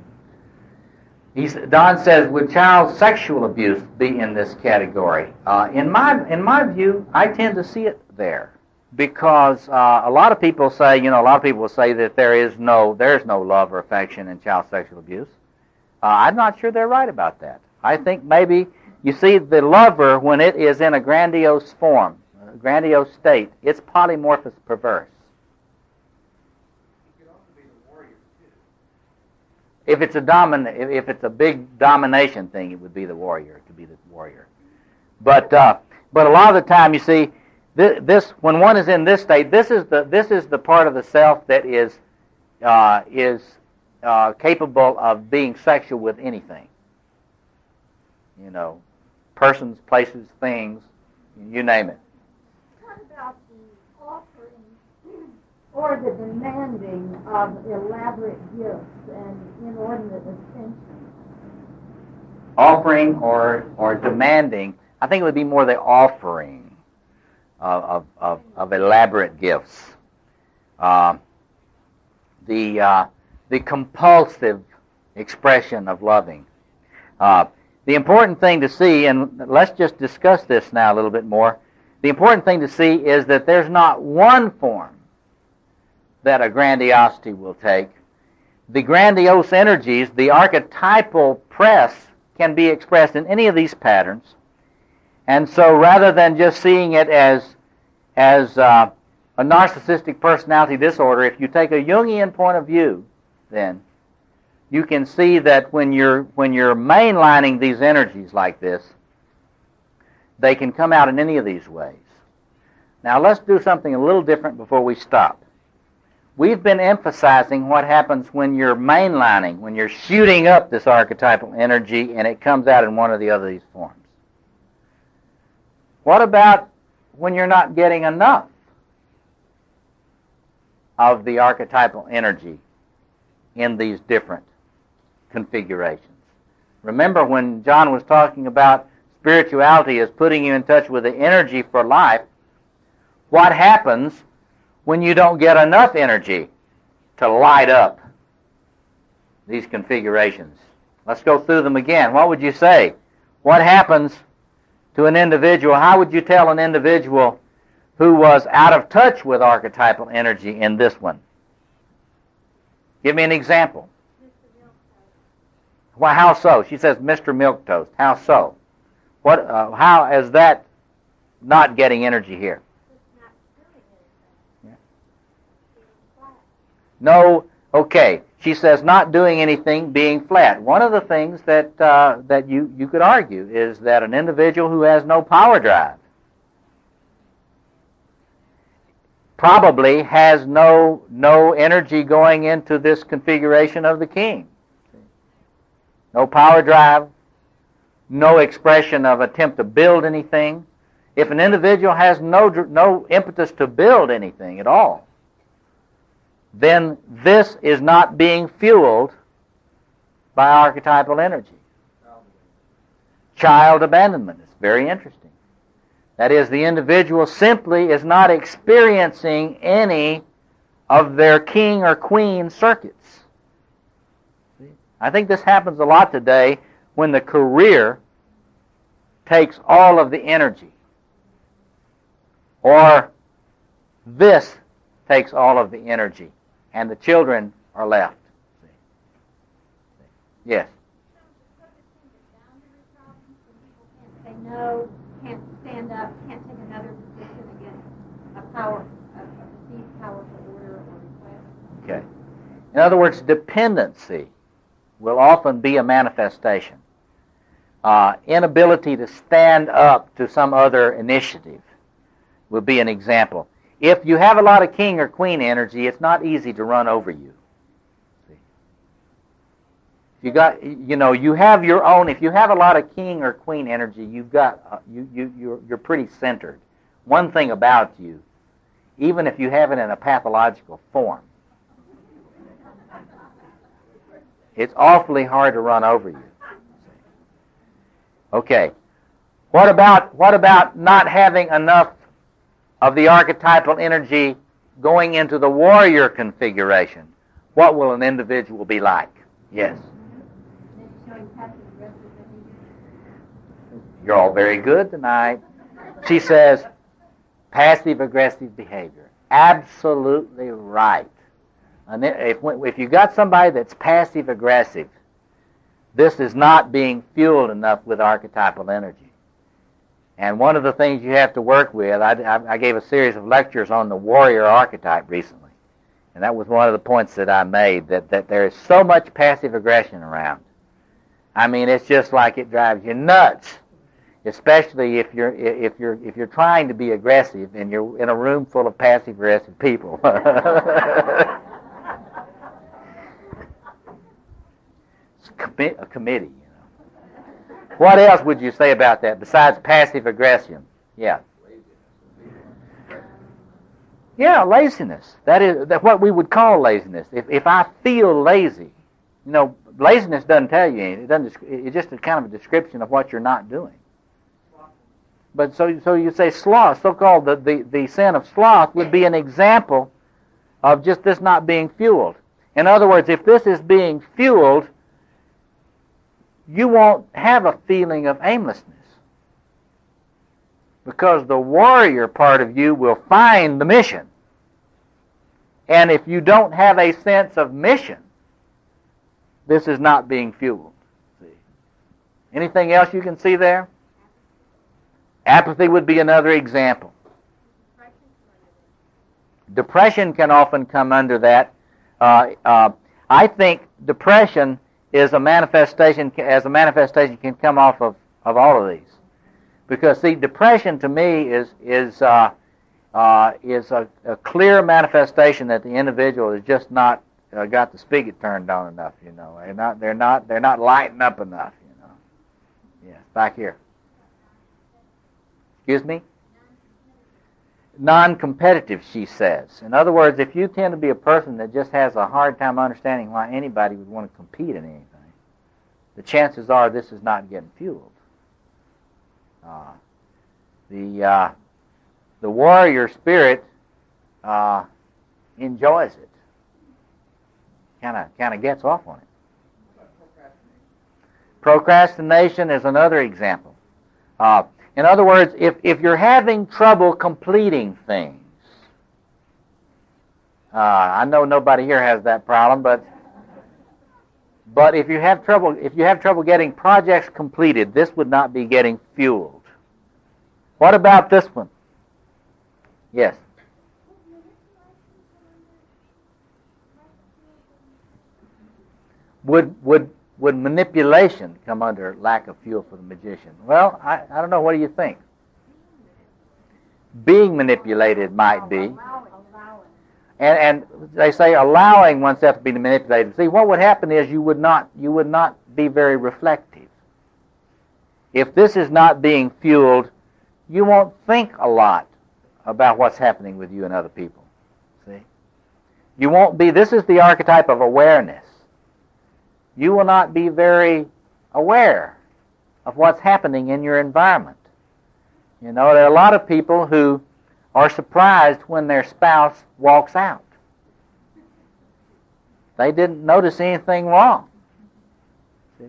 Don says, would child sexual abuse be in this category? In my view, I tend to see it there, because a lot of people say, that there's no love or affection in child sexual abuse. I'm not sure they're right about that. I think maybe, you see, the lover, when it is in a grandiose form, a grandiose state, it's polymorphous perverse. He could also be the warrior too. If it's a big domination thing, it would be the warrior. It could be the warrior. But a lot of the time, you see, this when one is in this state, this is the part of the self that is capable of being sexual with anything. Persons, places, things, you name it. What about the offering or the demanding of elaborate gifts and inordinate attention? Offering or demanding, I think it would be more the offering of elaborate gifts. The compulsive expression of loving. The important thing to see, and let's just discuss this now a little bit more, the important thing to see is that there's not one form that a grandiosity will take. The grandiose energies, the archetypal press, can be expressed in any of these patterns. And so rather than just seeing it as a narcissistic personality disorder, if you take a Jungian point of view, then you can see that when you're mainlining these energies like this, they can come out in any of these ways. Now let's do something a little different before we stop. We've been emphasizing what happens when you're mainlining, when you're shooting up this archetypal energy and it comes out in one or the other of these forms. What about when you're not getting enough of the archetypal energy in these different configurations? Remember when John was talking about spirituality as putting you in touch with the energy for life, what happens when you don't get enough energy to light up these configurations? Let's go through them again. What would you say? What happens to an individual? How would you tell an individual who was out of touch with archetypal energy in this one? Give me an example. Well, how so? She says, Mr. Milquetoast. How so? How is that not getting energy here? Yeah. No, okay. she says not doing anything, being flat. One of the things that you could argue is that an individual who has no power drive probably has no energy going into this configuration of the king. No power drive, no expression of attempt to build anything. If an individual has no impetus to build anything at all, then this is not being fueled by archetypal energy. Child abandonment is very interesting. That is, the individual simply is not experiencing any of their king or queen circuits. I think this happens a lot today when the career takes all of the energy, or this takes all of the energy, and the children are left. Yes? Say no, can't stand up, can't take another position against a perceived powerful order or request. Okay. In other words, dependency will often be a manifestation. Inability to stand up to some other initiative will be an example. If you have a lot of king or queen energy, it's not easy to run over you. You have your own. If you have a lot of king or queen energy, you're pretty centered. One thing about you, even if you have it in a pathological form, it's awfully hard to run over you. Okay. What about not having enough of the archetypal energy going into the warrior configuration? What will an individual be like? Yes. You're all very good tonight. She says, passive-aggressive behavior. Absolutely right. And if you got somebody that's passive-aggressive, this is not being fueled enough with archetypal energy. And one of the things you have to work with, I gave a series of lectures on the warrior archetype recently, and that was one of the points that I made, that there is so much passive aggression around. I mean, it's just like it drives you nuts, especially if you're trying to be aggressive and you're in a room full of passive aggressive people. It's a committee, you know. What else would you say about that besides passive aggression? Yeah. Yeah, laziness. That's what we would call laziness. If I feel lazy, laziness doesn't tell you anything. It's just a kind of a description of what you're not doing. But so you say sloth, so-called the sin of sloth would be an example of just this not being fueled. In other words, if this is being fueled, you won't have a feeling of aimlessness, because the warrior part of you will find the mission. And if you don't have a sense of mission, this is not being fueled. See? Anything else you can see there? Apathy would be another example. Depression can often come under that. I think depression is a manifestation can come off of all of these, because see, depression to me is a clear manifestation that the individual is just not got the spigot turned on enough. They're not lighting up enough. Yes, back here. Excuse me? Non-competitive, she says. In other words, if you tend to be a person that just has a hard time understanding why anybody would want to compete in anything, the chances are this is not getting fueled. The warrior spirit enjoys it. Kind of gets off on it. Procrastination is another example. In other words, if you're having trouble completing things, I know nobody here has that problem, but if you have trouble getting projects completed, this would not be getting fueled. What about this one? Yes. Would manipulation come under lack of fuel for the magician? Well, I don't know. What do you think? Being manipulated might be. And they say allowing oneself to be manipulated. See, what would happen is you would not be very reflective. If this is not being fueled, you won't think a lot about what's happening with you and other people. See? You won't be, this is the archetype of awareness. You will not be very aware of what's happening in your environment. You know, there are a lot of people who are surprised when their spouse walks out. They didn't notice anything wrong. See?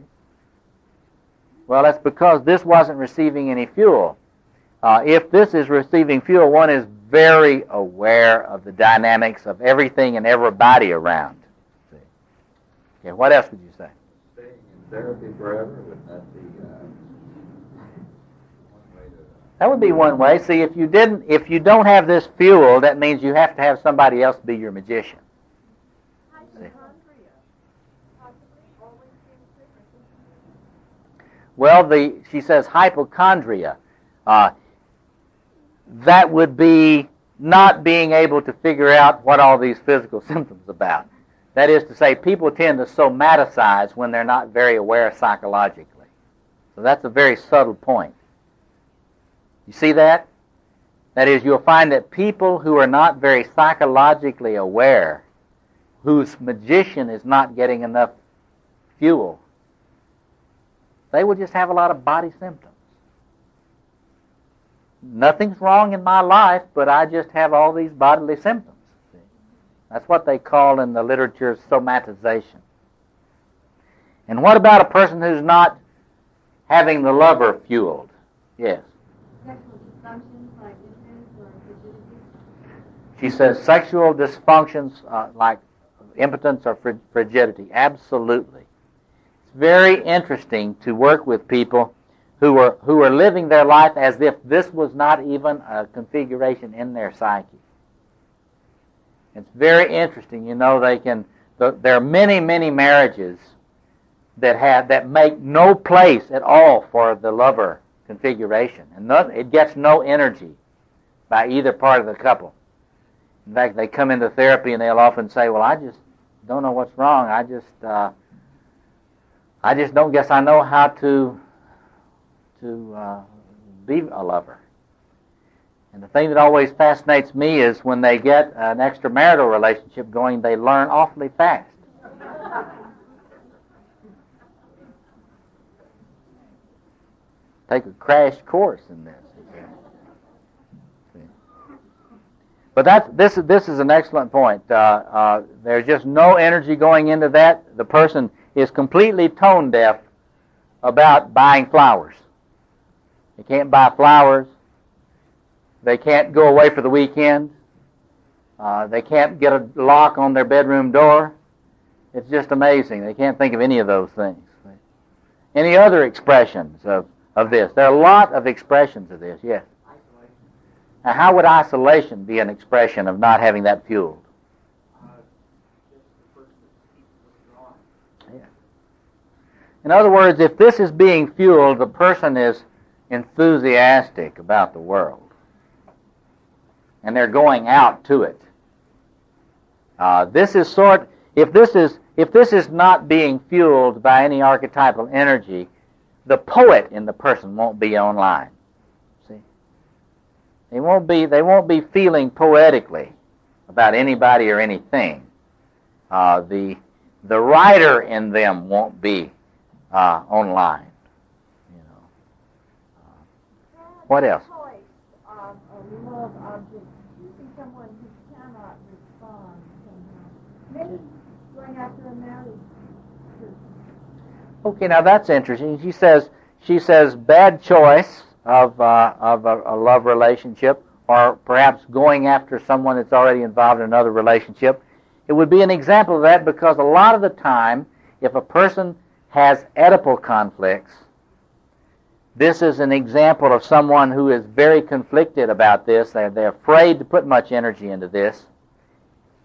Well, that's because this wasn't receiving any fuel. If this is receiving fuel, one is very aware of the dynamics of everything and everybody around. See? Okay, what else would you say? Staying in therapy forever, would that be one way to... That would be one way. See, if you don't have this fuel, that means you have to have somebody else be your magician. See? Well, she says hypochondria. That would be not being able to figure out what all these physical symptoms are about. That is to say, people tend to somaticize when they're not very aware psychologically. So that's a very subtle point. You see that? That is, you'll find that people who are not very psychologically aware, whose magician is not getting enough fuel, they will just have a lot of body symptoms. Nothing's wrong in my life, but I just have all these bodily symptoms. See? That's what they call in the literature somatization. And what about a person who's not having the lover fueled? Yes. Sexual dysfunctions like impotence or frigidity? She says sexual dysfunctions like impotence or frigidity. Absolutely. It's very interesting to work with people who are living their life as if this was not even a configuration in their psyche. It's very interesting. You know, there are many, many marriages that make no place at all for the lover configuration, and it gets no energy by either part of the couple. In fact, they come into therapy and they'll often say, "Well, I just don't know what's wrong. I just don't guess I know how to be a lover." And the thing that always fascinates me is when they get an extramarital relationship going, they learn awfully fast. Take a crash course in this. But this is an excellent point. There's just no energy going into that. The person is completely tone deaf about buying flowers. They can't buy flowers. They can't go away for the weekend. They can't get a lock on their bedroom door. It's just amazing. They can't think of any of those things. Any other expressions of this? There are a lot of expressions of this, yes. Isolation. Now, how would isolation be an expression of not having that fueled? Just the person keeps withdrawn. Yeah. In other words, if this is being fueled, the person is enthusiastic about the world, and they're going out to it. If this is not being fueled by any archetypal energy, the poet in the person won't be online. See, they won't be feeling poetically about anybody or anything. The writer in them won't be online. What else? Choice of a love object, choosing someone who cannot respond somehow. Maybe going after a marriage person. Okay, now that's interesting. She says bad choice of a love relationship, or perhaps going after someone that's already involved in another relationship. It would be an example of that because a lot of the time, if a person has Oedipal conflicts, this is an example of someone who is very conflicted about this. They're afraid to put much energy into this.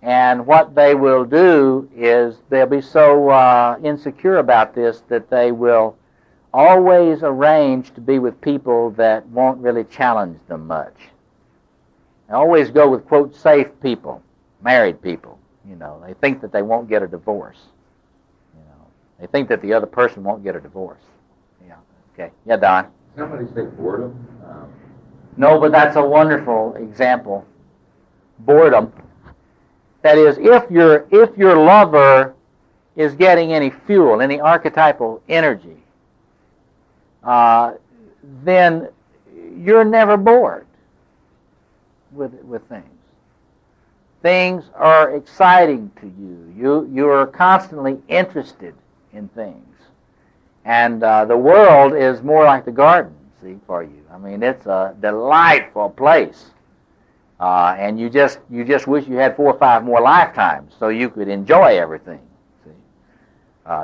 And what they will do is they'll be so insecure about this that they will always arrange to be with people that won't really challenge them much. They always go with, quote, safe people, married people. They think that they won't get a divorce. They think that the other person won't get a divorce. Yeah. Okay. Yeah, Don. Somebody say boredom. No, but that's a wonderful example. Boredom. That is, if your lover is getting any fuel, any archetypal energy, then you're never bored with things. Things are exciting to you. You are constantly interested in things. And the world is more like the garden, see, for you. I mean, it's a delightful place. And you just wish you had 4 or 5 more lifetimes so you could enjoy everything. See?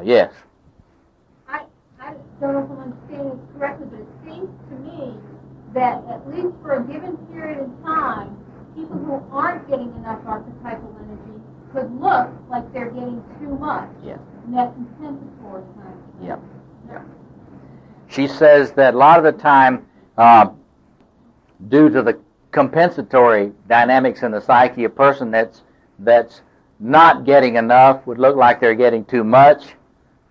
Yes. I don't know if I'm understanding this correctly, but it seems to me that at least for a given period of time, people who aren't getting enough archetypal energy could look like they're getting too much. Yeah. And that's compensatory kind of thing. Yeah. Yeah. She says that a lot of the time, due to the compensatory dynamics in the psyche, a person that's not getting enough would look like they're getting too much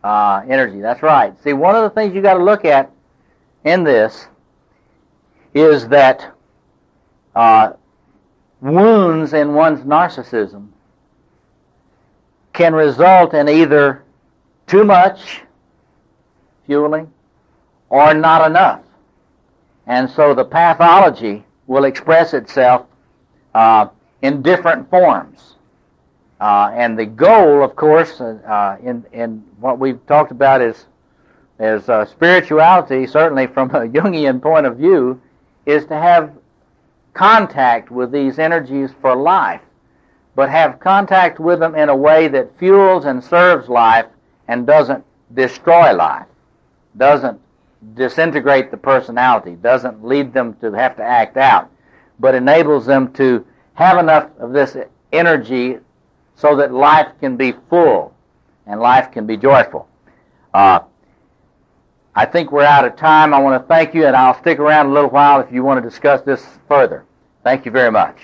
energy. That's right. See, one of the things you got to look at in this is that wounds in one's narcissism can result in either too much fueling or not enough. And so the pathology will express itself in different forms. And the goal, of course, in what we've talked about is spirituality, certainly from a Jungian point of view, is to have contact with these energies for life, but have contact with them in a way that fuels and serves life and doesn't destroy life, doesn't disintegrate the personality, doesn't lead them to have to act out, but enables them to have enough of this energy so that life can be full and life can be joyful. I think we're out of time. I want to thank you, and I'll stick around a little while if you want to discuss this further. Thank you very much.